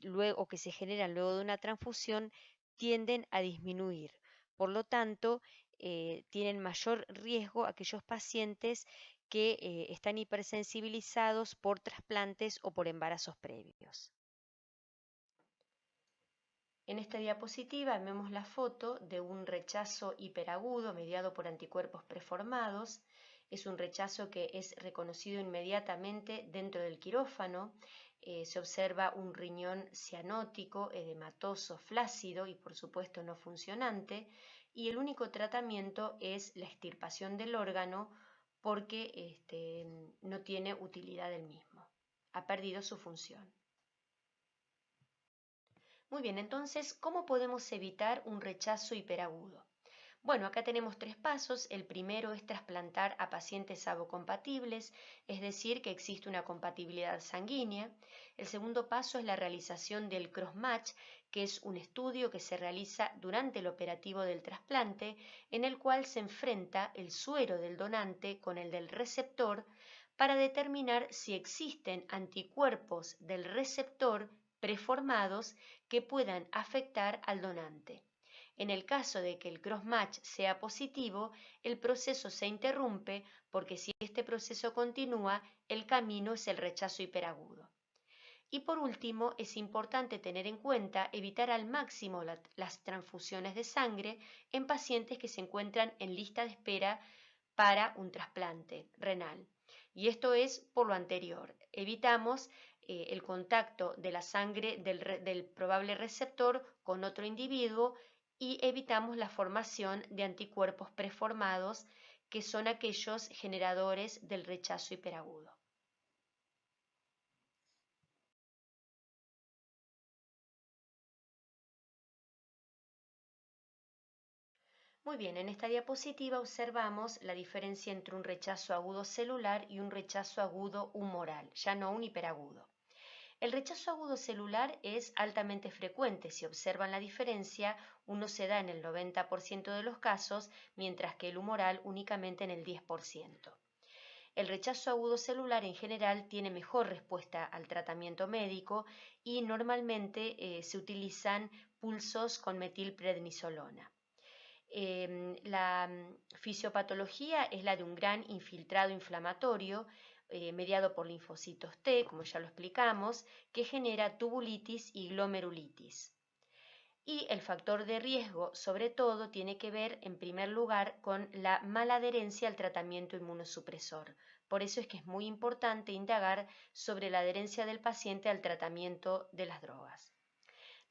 luego o que se generan luego de una transfusión tienden a disminuir. Por lo tanto, tienen mayor riesgo aquellos pacientes que están hipersensibilizados por trasplantes o por embarazos previos. En esta diapositiva vemos la foto de un rechazo hiperagudo mediado por anticuerpos preformados. Es un rechazo que es reconocido inmediatamente dentro del quirófano. Se observa un riñón cianótico, edematoso, flácido y por supuesto no funcionante. Y el único tratamiento es la extirpación del órgano porque no tiene utilidad del mismo. Ha perdido su función. Muy bien, entonces, ¿cómo podemos evitar un rechazo hiperagudo? Bueno, acá tenemos tres pasos. El primero es trasplantar a pacientes avocompatibles, es decir, que existe una compatibilidad sanguínea. El segundo paso es la realización del cross-match, que es un estudio que se realiza durante el operativo del trasplante, en el cual se enfrenta el suero del donante con el del receptor para determinar si existen anticuerpos del receptor preformados que puedan afectar al donante. En el caso de que el cross-match sea positivo, el proceso se interrumpe porque si este proceso continúa, el camino es el rechazo hiperagudo. Y por último, es importante tener en cuenta evitar al máximo las transfusiones de sangre en pacientes que se encuentran en lista de espera para un trasplante renal. Y esto es por lo anterior. Evitamos el contacto de la sangre del probable receptor con otro individuo y evitamos la formación de anticuerpos preformados que son aquellos generadores del rechazo hiperagudo. Muy bien, en esta diapositiva observamos la diferencia entre un rechazo agudo celular y un rechazo agudo humoral, ya no un hiperagudo. El rechazo agudo celular es altamente frecuente. Si observan la diferencia, uno se da en el 90% de los casos, mientras que el humoral únicamente en el 10%. El rechazo agudo celular en general tiene mejor respuesta al tratamiento médico y normalmente se utilizan pulsos con metilprednisolona. La fisiopatología es la de un gran infiltrado inflamatorio mediado por linfocitos T, como ya lo explicamos, que genera tubulitis y glomerulitis. Y el factor de riesgo, sobre todo, tiene que ver, en primer lugar, con la mala adherencia al tratamiento inmunosupresor. Por eso es que es muy importante indagar sobre la adherencia del paciente al tratamiento de las drogas.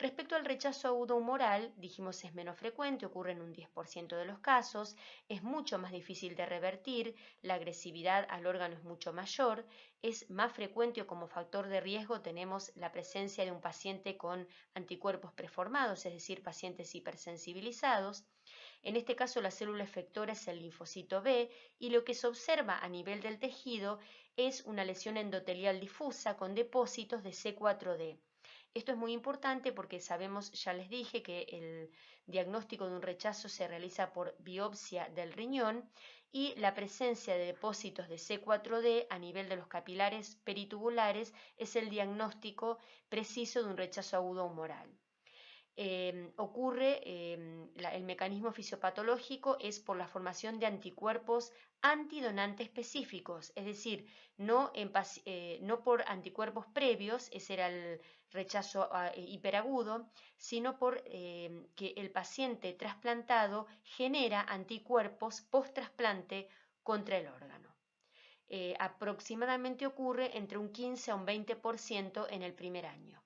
Respecto al rechazo agudo humoral, dijimos es menos frecuente, ocurre en un 10% de los casos, es mucho más difícil de revertir, la agresividad al órgano es mucho mayor, es más frecuente o como factor de riesgo tenemos la presencia de un paciente con anticuerpos preformados, es decir, pacientes hipersensibilizados. En este caso la célula efectora es el linfocito B y lo que se observa a nivel del tejido es una lesión endotelial difusa con depósitos de C4D. Esto es muy importante porque sabemos, ya les dije, que el diagnóstico de un rechazo se realiza por biopsia del riñón y la presencia de depósitos de C4D a nivel de los capilares peritubulares es el diagnóstico preciso de un rechazo agudo humoral. El mecanismo fisiopatológico es por la formación de anticuerpos antidonante específicos, es decir, no por anticuerpos previos, ese era el rechazo hiperagudo, sino por que el paciente trasplantado genera anticuerpos post-trasplante contra el órgano. Aproximadamente ocurre entre un 15 a un 20% en el primer año.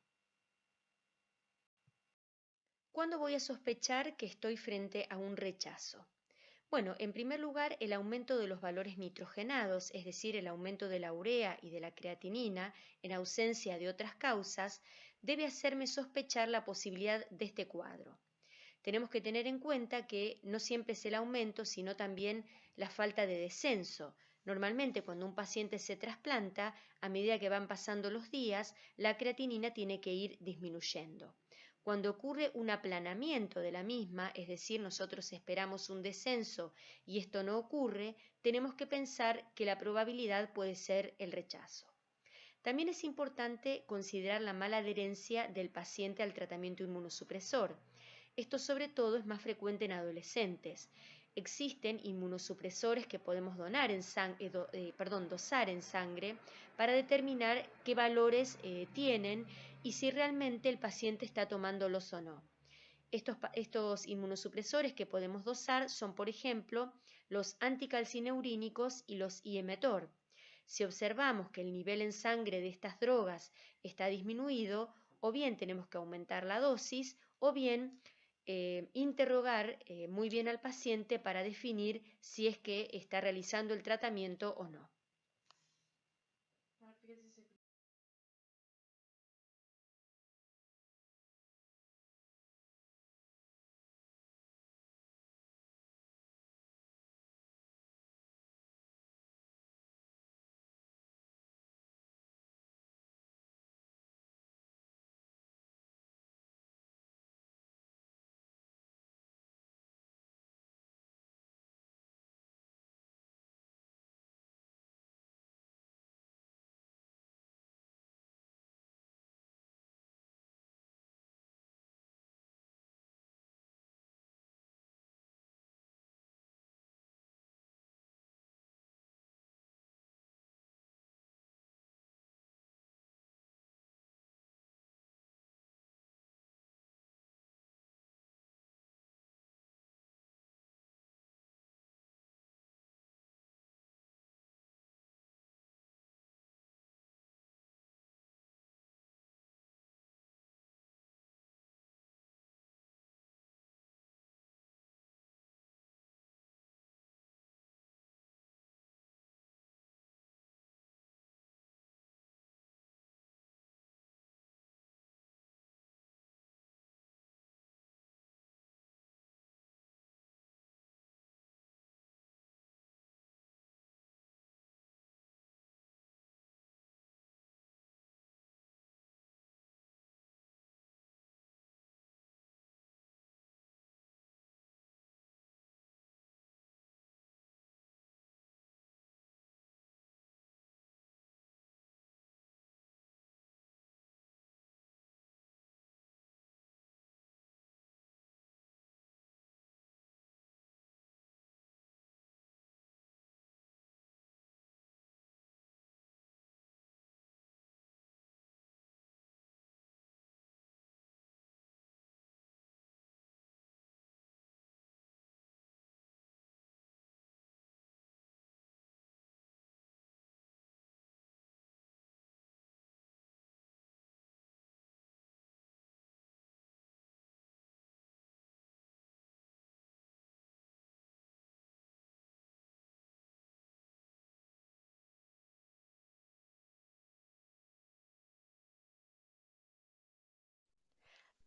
¿Cuándo voy a sospechar que estoy frente a un rechazo? Bueno, en primer lugar, el aumento de los valores nitrogenados, es decir, el aumento de la urea y de la creatinina en ausencia de otras causas, debe hacerme sospechar la posibilidad de este cuadro. Tenemos que tener en cuenta que no siempre es el aumento, sino también la falta de descenso. Normalmente cuando un paciente se trasplanta, a medida que van pasando los días, la creatinina tiene que ir disminuyendo. Cuando ocurre un aplanamiento de la misma, es decir, nosotros esperamos un descenso y esto no ocurre, tenemos que pensar que la probabilidad puede ser el rechazo. También es importante considerar la mala adherencia del paciente al tratamiento inmunosupresor. Esto sobre todo es más frecuente en adolescentes. Existen inmunosupresores que podemos dosar en sangre para determinar qué valores tienen y si realmente el paciente está tomándolos o no. Estos inmunosupresores que podemos dosar son, por ejemplo, los anticalcineurínicos y los IMTOR. Si observamos que el nivel en sangre de estas drogas está disminuido, o bien tenemos que aumentar la dosis, o bien interrogar muy bien al paciente para definir si es que está realizando el tratamiento o no.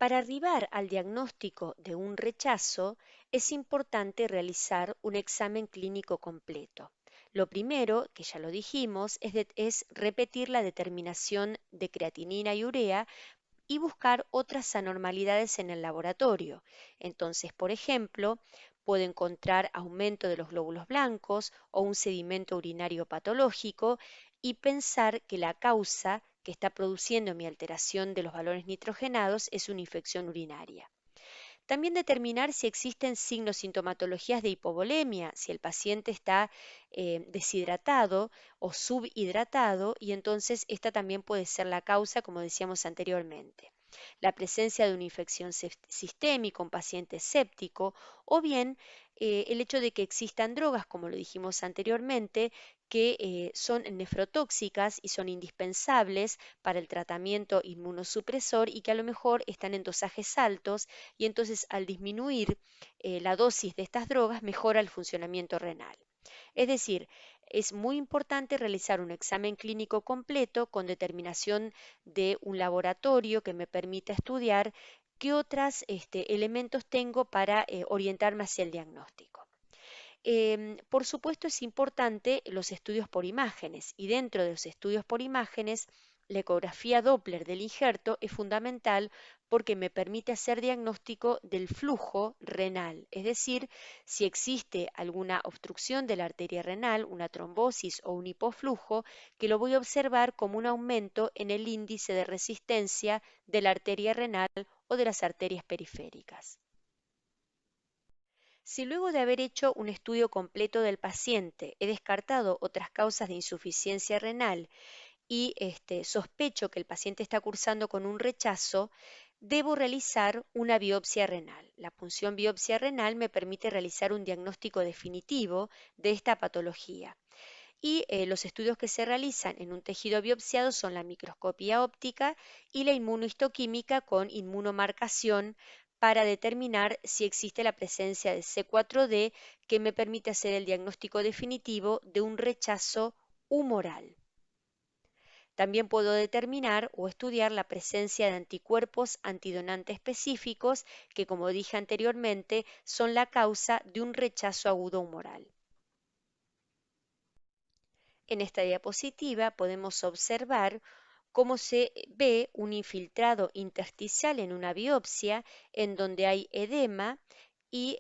Para arribar al diagnóstico de un rechazo, es importante realizar un examen clínico completo. Lo primero, que ya lo dijimos, es repetir la determinación de creatinina y urea y buscar otras anormalidades en el laboratorio. Entonces, por ejemplo, puedo encontrar aumento de los glóbulos blancos o un sedimento urinario patológico y pensar que la causa que está produciendo mi alteración de los valores nitrogenados es una infección urinaria. También determinar si existen signos sintomatologías de hipovolemia, si el paciente está deshidratado o subhidratado, y entonces esta también puede ser la causa, como decíamos anteriormente. La presencia de una infección sistémica, un paciente séptico, o bien el hecho de que existan drogas, como lo dijimos anteriormente, que son nefrotóxicas y son indispensables para el tratamiento inmunosupresor y que a lo mejor están en dosajes altos y entonces al disminuir la dosis de estas drogas mejora el funcionamiento renal. Es decir, es muy importante realizar un examen clínico completo con determinación de un laboratorio que me permita estudiar qué otros elementos tengo para orientarme hacia el diagnóstico. Por supuesto es importante los estudios por imágenes y dentro de los estudios por imágenes la ecografía Doppler del injerto es fundamental porque me permite hacer diagnóstico del flujo renal, es decir, si existe alguna obstrucción de la arteria renal, una trombosis o un hipoflujo, que lo voy a observar como un aumento en el índice de resistencia de la arteria renal o de las arterias periféricas. Si luego de haber hecho un estudio completo del paciente he descartado otras causas de insuficiencia renal y sospecho que el paciente está cursando con un rechazo, debo realizar una biopsia renal. La punción biopsia renal me permite realizar un diagnóstico definitivo de esta patología. Y los estudios que se realizan en un tejido biopsiado son la microscopía óptica y la inmunohistoquímica con inmunomarcación para determinar si existe la presencia de C4D que me permite hacer el diagnóstico definitivo de un rechazo humoral. También puedo determinar o estudiar la presencia de anticuerpos antidonantes específicos que, como dije anteriormente, son la causa de un rechazo agudo humoral. En esta diapositiva podemos observar cómo se ve un infiltrado intersticial en una biopsia en donde hay edema y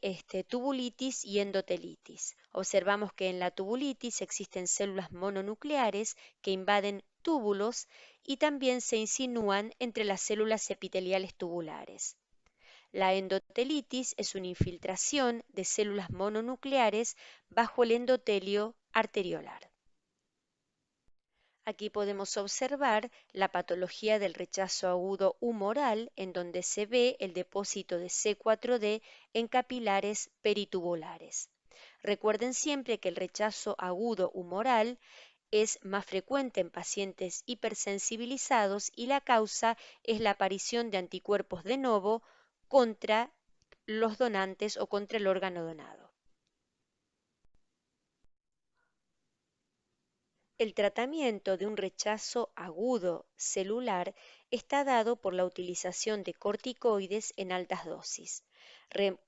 tubulitis y endotelitis. Observamos que en la tubulitis existen células mononucleares que invaden túbulos y también se insinúan entre las células epiteliales tubulares. La endotelitis es una infiltración de células mononucleares bajo el endotelio arteriolar. Aquí podemos observar la patología del rechazo agudo humoral, en donde se ve el depósito de C4D en capilares peritubulares. Recuerden siempre que el rechazo agudo humoral es más frecuente en pacientes hipersensibilizados y la causa es la aparición de anticuerpos de novo contra los donantes o contra el órgano donado. El tratamiento de un rechazo agudo celular está dado por la utilización de corticoides en altas dosis.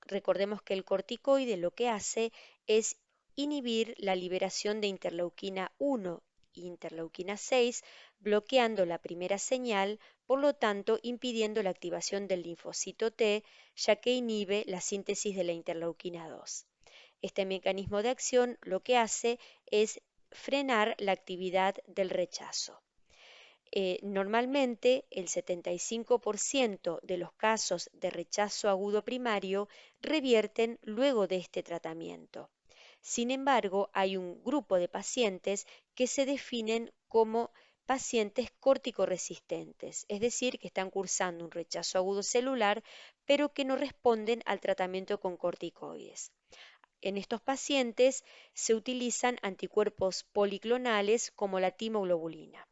Recordemos que el corticoide lo que hace es inhibir la liberación de interleuquina 1 e interleuquina 6, bloqueando la primera señal, por lo tanto impidiendo la activación del linfocito T, ya que inhibe la síntesis de la interleuquina 2. Este mecanismo de acción lo que hace es frenar la actividad del rechazo. Normalmente el 75% de los casos de rechazo agudo primario revierten luego de este tratamiento. Sin embargo, hay un grupo de pacientes que se definen como pacientes corticoresistentes, es decir, que están cursando un rechazo agudo celular, pero que no responden al tratamiento con corticoides. En estos pacientes se utilizan anticuerpos policlonales como la timoglobulina.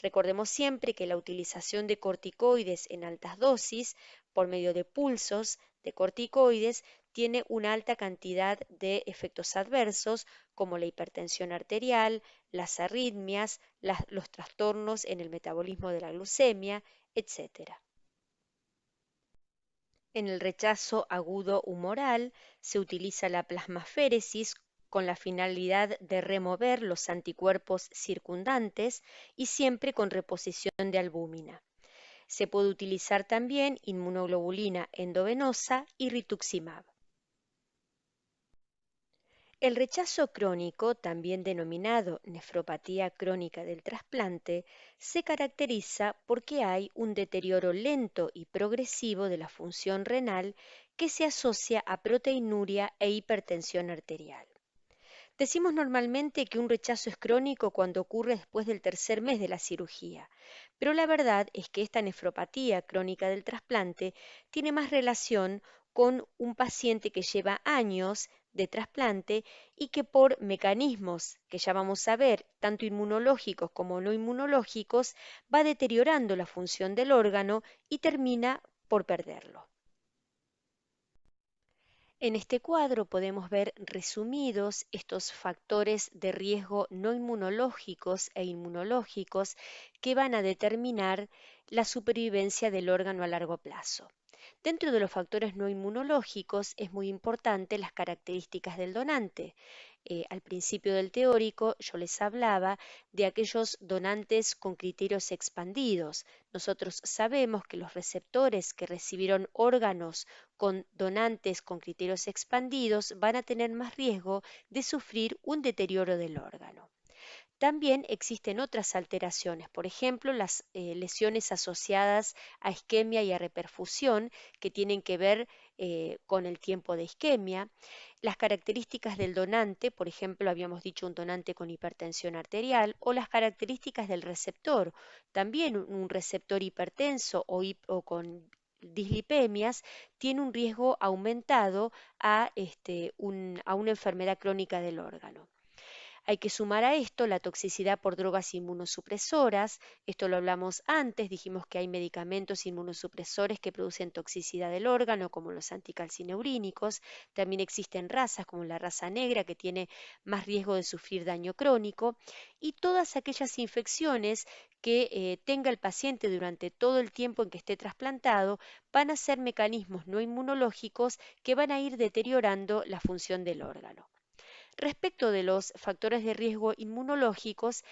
Recordemos siempre que la utilización de corticoides en altas dosis por medio de pulsos de corticoides tiene una alta cantidad de efectos adversos como la hipertensión arterial, las arritmias, los trastornos en el metabolismo de la glucemia, etc. En el rechazo agudo humoral se utiliza la plasmaféresis con la finalidad de remover los anticuerpos circundantes y siempre con reposición de albúmina. Se puede utilizar también inmunoglobulina endovenosa y rituximab. El rechazo crónico, también denominado nefropatía crónica del trasplante, se caracteriza porque hay un deterioro lento y progresivo de la función renal que se asocia a proteinuria e hipertensión arterial. Decimos normalmente que un rechazo es crónico cuando ocurre después del tercer mes de la cirugía, pero la verdad es que esta nefropatía crónica del trasplante tiene más relación con un paciente que lleva años de trasplante y que por mecanismos que ya vamos a ver, tanto inmunológicos como no inmunológicos, va deteriorando la función del órgano y termina por perderlo. En este cuadro podemos ver resumidos estos factores de riesgo no inmunológicos e inmunológicos que van a determinar la supervivencia del órgano a largo plazo. Dentro de los factores no inmunológicos es muy importante las características del donante. Al principio del teórico yo les hablaba de aquellos donantes con criterios expandidos. Nosotros sabemos que los receptores que recibieron órganos con donantes con criterios expandidos van a tener más riesgo de sufrir un deterioro del órgano. También existen otras alteraciones, por ejemplo, las lesiones asociadas a isquemia y a reperfusión, que tienen que ver con el tiempo de isquemia. Las características del donante, por ejemplo, habíamos dicho un donante con hipertensión arterial, o las características del receptor, también un receptor hipertenso o con dislipemias tiene un riesgo aumentado a una enfermedad crónica del órgano. Hay que sumar a esto la toxicidad por drogas inmunosupresoras. Esto lo hablamos antes, dijimos que hay medicamentos inmunosupresores que producen toxicidad del órgano, como los anticalcineurínicos. También existen razas, como la raza negra, que tiene más riesgo de sufrir daño crónico. Y todas aquellas infecciones que tenga el paciente durante todo el tiempo en que esté trasplantado van a ser mecanismos no inmunológicos que van a ir deteriorando la función del órgano. Respecto de los factores de riesgo inmunológicos,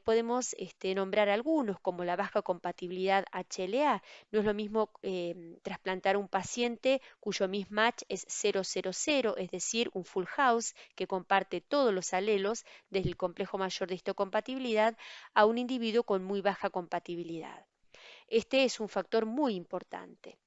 podemos nombrar algunos, como la baja compatibilidad HLA. No es lo mismo trasplantar a un paciente cuyo mismatch es 000, es decir, un full house que comparte todos los alelos desde el complejo mayor de histocompatibilidad, a un individuo con muy baja compatibilidad. Este es un factor muy importante.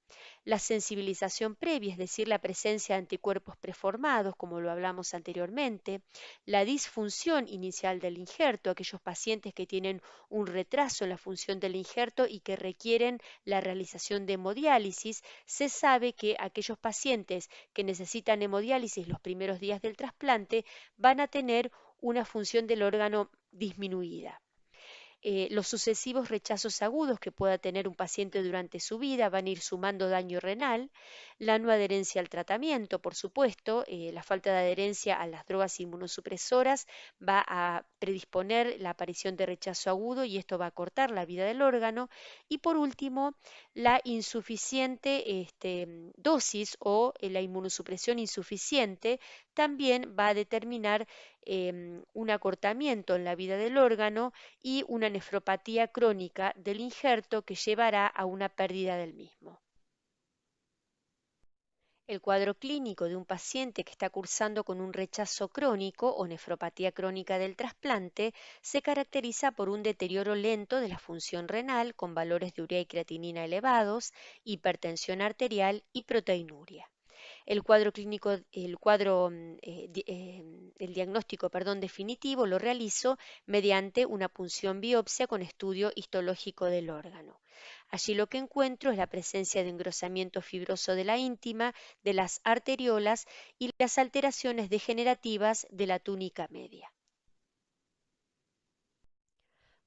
La sensibilización previa, es decir, la presencia de anticuerpos preformados, como lo hablamos anteriormente, la disfunción inicial del injerto, aquellos pacientes que tienen un retraso en la función del injerto y que requieren la realización de hemodiálisis, se sabe que aquellos pacientes que necesitan hemodiálisis los primeros días del trasplante van a tener una función del órgano disminuida. Los sucesivos rechazos agudos que pueda tener un paciente durante su vida van a ir sumando daño renal, la no adherencia al tratamiento, por supuesto, la falta de adherencia a las drogas inmunosupresoras va a predisponer la aparición de rechazo agudo y esto va a cortar la vida del órgano. Y por último, la insuficiente dosis o la inmunosupresión insuficiente también va a determinar un acortamiento en la vida del órgano y una nefropatía crónica del injerto que llevará a una pérdida del mismo. El cuadro clínico de un paciente que está cursando con un rechazo crónico o nefropatía crónica del trasplante se caracteriza por un deterioro lento de la función renal con valores de urea y creatinina elevados, hipertensión arterial y proteinuria. El cuadro clínico, el diagnóstico, perdón, definitivo lo realizo mediante una punción biopsia con estudio histológico del órgano. Allí lo que encuentro es la presencia de engrosamiento fibroso de la íntima, de las arteriolas y las alteraciones degenerativas de la túnica media.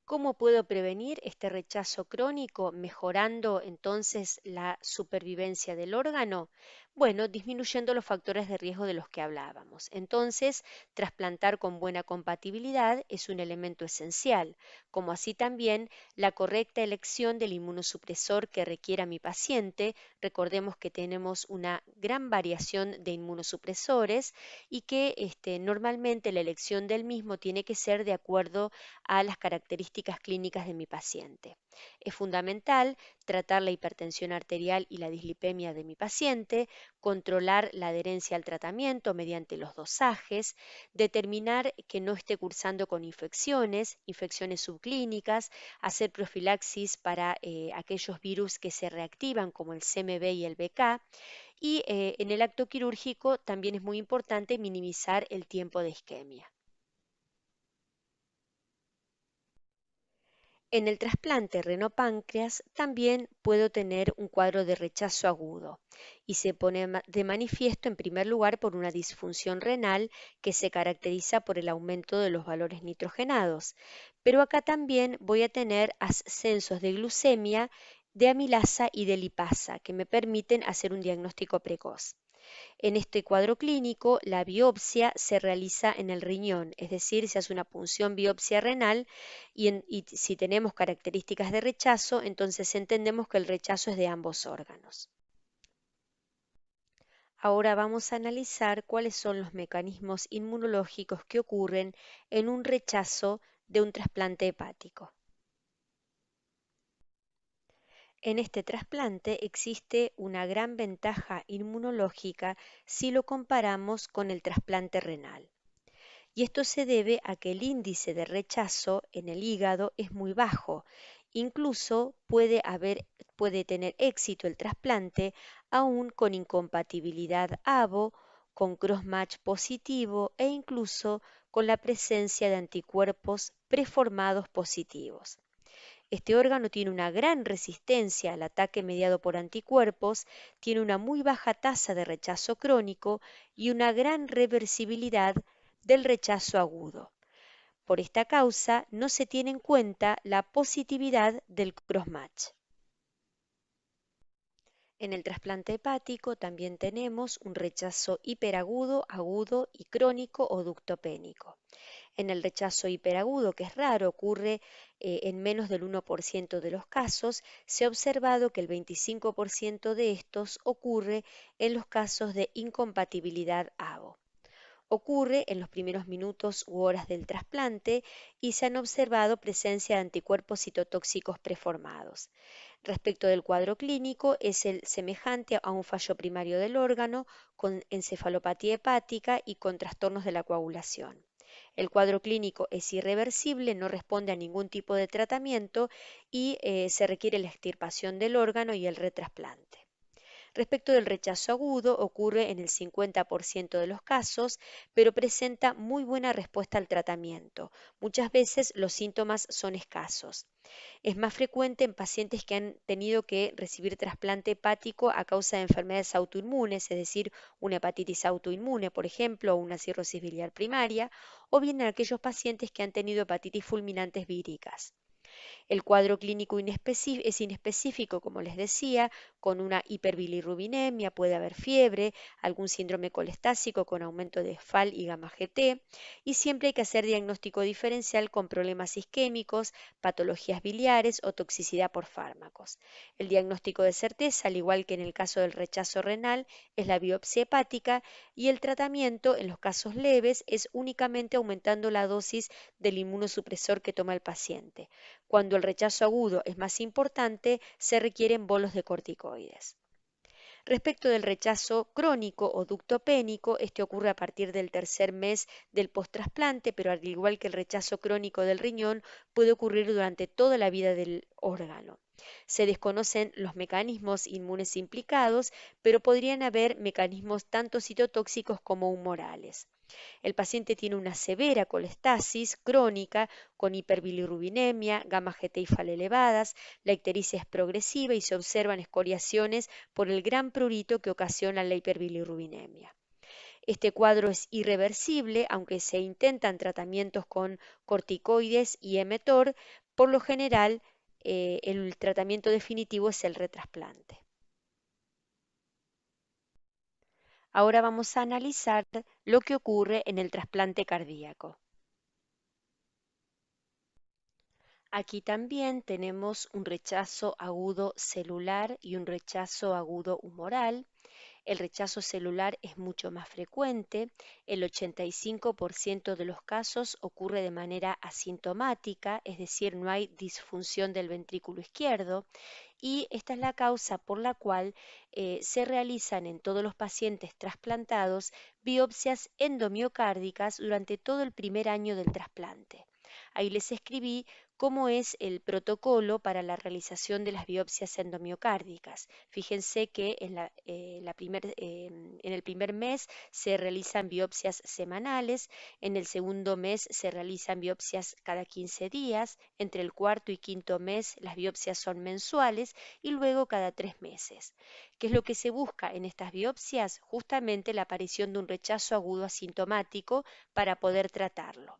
¿Cómo puedo prevenir este rechazo crónico mejorando entonces la supervivencia del órgano? Bueno, disminuyendo los factores de riesgo de los que hablábamos. Entonces, trasplantar con buena compatibilidad es un elemento esencial, como así también la correcta elección del inmunosupresor que requiera mi paciente. Recordemos que tenemos una gran variación de inmunosupresores y que normalmente la elección del mismo tiene que ser de acuerdo a las características clínicas de mi paciente. Es fundamental tratar la hipertensión arterial y la dislipemia de mi paciente, controlar la adherencia al tratamiento mediante los dosajes, determinar que no esté cursando con infecciones subclínicas, hacer profilaxis para aquellos virus que se reactivan como el CMV y el BK y en el acto quirúrgico también es muy importante minimizar el tiempo de isquemia. En el trasplante renopáncreas también puedo tener un cuadro de rechazo agudo y se pone de manifiesto en primer lugar por una disfunción renal que se caracteriza por el aumento de los valores nitrogenados. Pero acá también voy a tener ascensos de glucemia, de amilasa y de lipasa que me permiten hacer un diagnóstico precoz. En este cuadro clínico, la biopsia se realiza en el riñón, es decir, se hace una punción biopsia renal y si tenemos características de rechazo, entonces entendemos que el rechazo es de ambos órganos. Ahora vamos a analizar cuáles son los mecanismos inmunológicos que ocurren en un rechazo de un trasplante hepático. En este trasplante existe una gran ventaja inmunológica si lo comparamos con el trasplante renal. Y esto se debe a que el índice de rechazo en el hígado es muy bajo. Incluso puede tener éxito el trasplante aún con incompatibilidad ABO, con crossmatch positivo e incluso con la presencia de anticuerpos preformados positivos. Este órgano tiene una gran resistencia al ataque mediado por anticuerpos, tiene una muy baja tasa de rechazo crónico y una gran reversibilidad del rechazo agudo. Por esta causa no se tiene en cuenta la positividad del crossmatch. En el trasplante hepático también tenemos un rechazo hiperagudo, agudo y crónico o ductopénico. En el rechazo hiperagudo, que es raro, ocurre en menos del 1% de los casos, se ha observado que el 25% de estos ocurre en los casos de incompatibilidad ABO. Ocurre en los primeros minutos u horas del trasplante y se han observado presencia de anticuerpos citotóxicos preformados. Respecto del cuadro clínico, es el semejante a un fallo primario del órgano con encefalopatía hepática y con trastornos de la coagulación. El cuadro clínico es irreversible, no responde a ningún tipo de tratamiento y se requiere la extirpación del órgano y el retrasplante. Respecto del rechazo agudo, ocurre en el 50% de los casos, pero presenta muy buena respuesta al tratamiento. Muchas veces los síntomas son escasos. Es más frecuente en pacientes que han tenido que recibir trasplante hepático a causa de enfermedades autoinmunes, es decir, una hepatitis autoinmune, por ejemplo, o una cirrosis biliar primaria, o bien en aquellos pacientes que han tenido hepatitis fulminantes víricas. El cuadro clínico es inespecífico, como les decía, con una hiperbilirrubinemia, puede haber fiebre, algún síndrome colestásico con aumento de FAL y gamma GT, y siempre hay que hacer diagnóstico diferencial con problemas isquémicos, patologías biliares o toxicidad por fármacos. El diagnóstico de certeza, al igual que en el caso del rechazo renal, es la biopsia hepática y el tratamiento en los casos leves es únicamente aumentando la dosis del inmunosupresor que toma el paciente. Cuando el rechazo agudo es más importante, se requieren bolos de corticoides. Respecto del rechazo crónico o ductopénico, este ocurre a partir del tercer mes del posttrasplante, pero al igual que el rechazo crónico del riñón, puede ocurrir durante toda la vida del órgano. Se desconocen los mecanismos inmunes implicados, pero podrían haber mecanismos tanto citotóxicos como humorales. El paciente tiene una severa colestasis crónica con hiperbilirrubinemia, gamma GT y FAL elevadas, la ictericia es progresiva y se observan escoriaciones por el gran prurito que ocasiona la hiperbilirrubinemia. Este cuadro es irreversible, aunque se intentan tratamientos con corticoides y emetor, por lo general el tratamiento definitivo es el retrasplante. Ahora vamos a analizar lo que ocurre en el trasplante cardíaco. Aquí también tenemos un rechazo agudo celular y un rechazo agudo humoral. El rechazo celular es mucho más frecuente, el 85% de los casos ocurre de manera asintomática, es decir, no hay disfunción del ventrículo izquierdo, y esta es la causa por la cual se realizan en todos los pacientes trasplantados biopsias endomiocárdicas durante todo el primer año del trasplante. Ahí les escribí cómo es el protocolo para la realización de las biopsias endomiocárdicas. Fíjense que en el primer mes se realizan biopsias semanales, en el segundo mes se realizan biopsias cada 15 días, entre el cuarto y quinto mes las biopsias son mensuales y luego cada 3 meses. ¿Qué es lo que se busca en estas biopsias? Justamente la aparición de un rechazo agudo asintomático para poder tratarlo.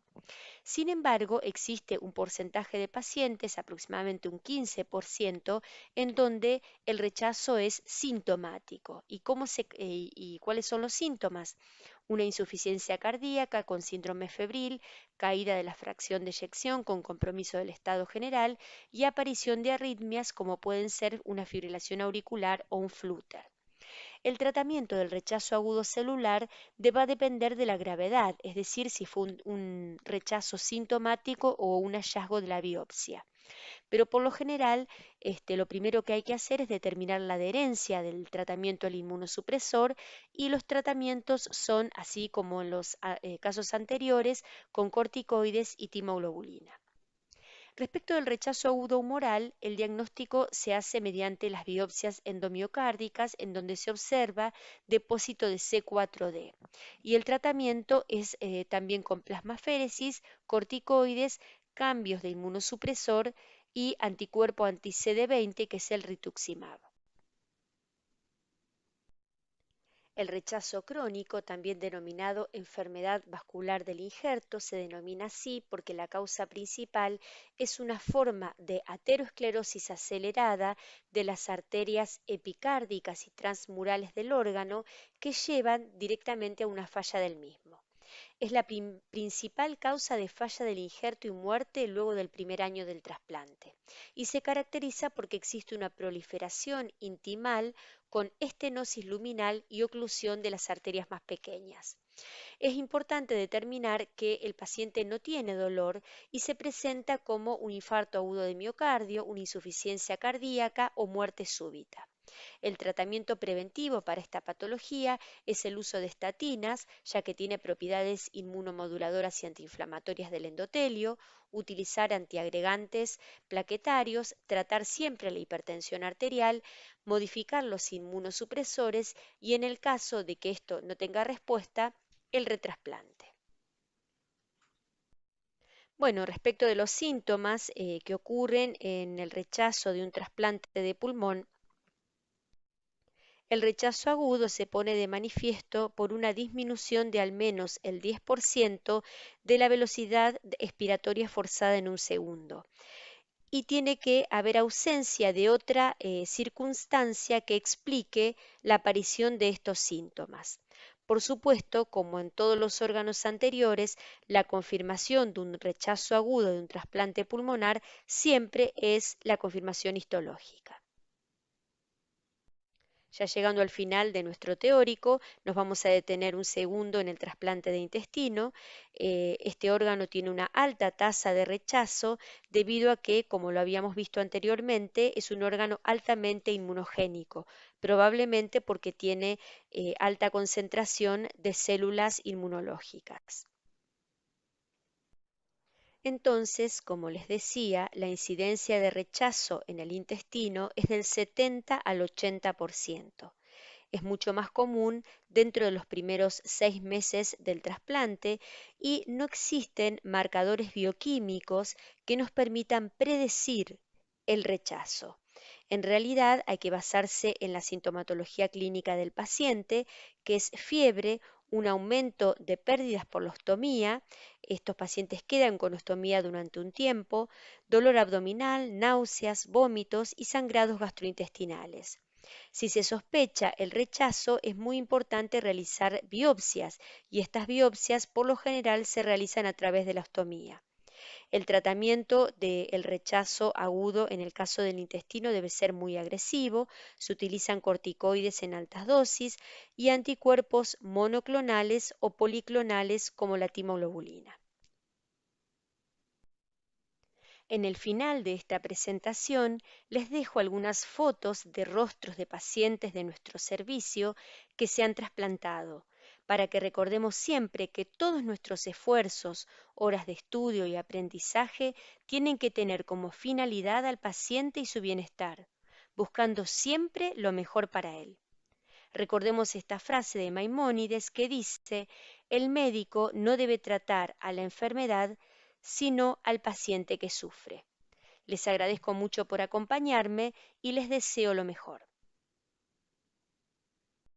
Sin embargo, existe un porcentaje de pacientes, aproximadamente un 15%, en donde el rechazo es sintomático. ¿Y cuáles son los síntomas? Una insuficiencia cardíaca con síndrome febril, caída de la fracción de eyección con compromiso del estado general y aparición de arritmias como pueden ser una fibrilación auricular o un flúter. El tratamiento del rechazo agudo celular va a depender de la gravedad, es decir, si fue un rechazo sintomático o un hallazgo de la biopsia. Pero por lo general, lo primero que hay que hacer es determinar la adherencia del tratamiento al inmunosupresor y los tratamientos son, así como en los casos anteriores, con corticoides y timoglobulina. Respecto del rechazo agudo humoral, el diagnóstico se hace mediante las biopsias endomiocárdicas en donde se observa depósito de C4D y el tratamiento es también con plasmaféresis, corticoides, cambios de inmunosupresor y anticuerpo anti-CD20 que es el rituximab. El rechazo crónico, también denominado enfermedad vascular del injerto, se denomina así porque la causa principal es una forma de aterosclerosis acelerada de las arterias epicárdicas y transmurales del órgano que llevan directamente a una falla del mismo. Es la principal causa de falla del injerto y muerte luego del primer año del trasplante y se caracteriza porque existe una proliferación intimal con estenosis luminal y oclusión de las arterias más pequeñas. Es importante determinar que el paciente no tiene dolor y se presenta como un infarto agudo de miocardio, una insuficiencia cardíaca o muerte súbita. El tratamiento preventivo para esta patología es el uso de estatinas, ya que tiene propiedades inmunomoduladoras y antiinflamatorias del endotelio, utilizar antiagregantes plaquetarios, tratar siempre la hipertensión arterial, modificar los inmunosupresores y en el caso de que esto no tenga respuesta, el retrasplante. Bueno, respecto de los síntomas que ocurren en el rechazo de un trasplante de pulmón, el rechazo agudo se pone de manifiesto por una disminución de al menos el 10% de la velocidad expiratoria forzada en un segundo. Y tiene que haber ausencia de otra circunstancia que explique la aparición de estos síntomas. Por supuesto, como en todos los órganos anteriores, la confirmación de un rechazo agudo de un trasplante pulmonar siempre es la confirmación histológica. Ya llegando al final de nuestro teórico, nos vamos a detener un segundo en el trasplante de intestino. Este órgano tiene una alta tasa de rechazo debido a que, como lo habíamos visto anteriormente, es un órgano altamente inmunogénico, probablemente porque tiene alta concentración de células inmunológicas. Entonces, como les decía, la incidencia de rechazo en el intestino es del 70 al 80%. Es mucho más común dentro de los primeros 6 meses del trasplante y no existen marcadores bioquímicos que nos permitan predecir el rechazo. En realidad hay que basarse en la sintomatología clínica del paciente, que es fiebre, un aumento de pérdidas por la ostomía, estos pacientes quedan con ostomía durante un tiempo, dolor abdominal, náuseas, vómitos y sangrados gastrointestinales. Si se sospecha el rechazo, es muy importante realizar biopsias y estas biopsias por lo general se realizan a través de la ostomía. El tratamiento del rechazo agudo en el caso del intestino debe ser muy agresivo, se utilizan corticoides en altas dosis y anticuerpos monoclonales o policlonales como la timoglobulina. En el final de esta presentación les dejo algunas fotos de rostros de pacientes de nuestro servicio que se han trasplantado, para que recordemos siempre que todos nuestros esfuerzos, horas de estudio y aprendizaje tienen que tener como finalidad al paciente y su bienestar, buscando siempre lo mejor para él. Recordemos esta frase de Maimónides que dice, el médico no debe tratar a la enfermedad, sino al paciente que sufre. Les agradezco mucho por acompañarme y les deseo lo mejor.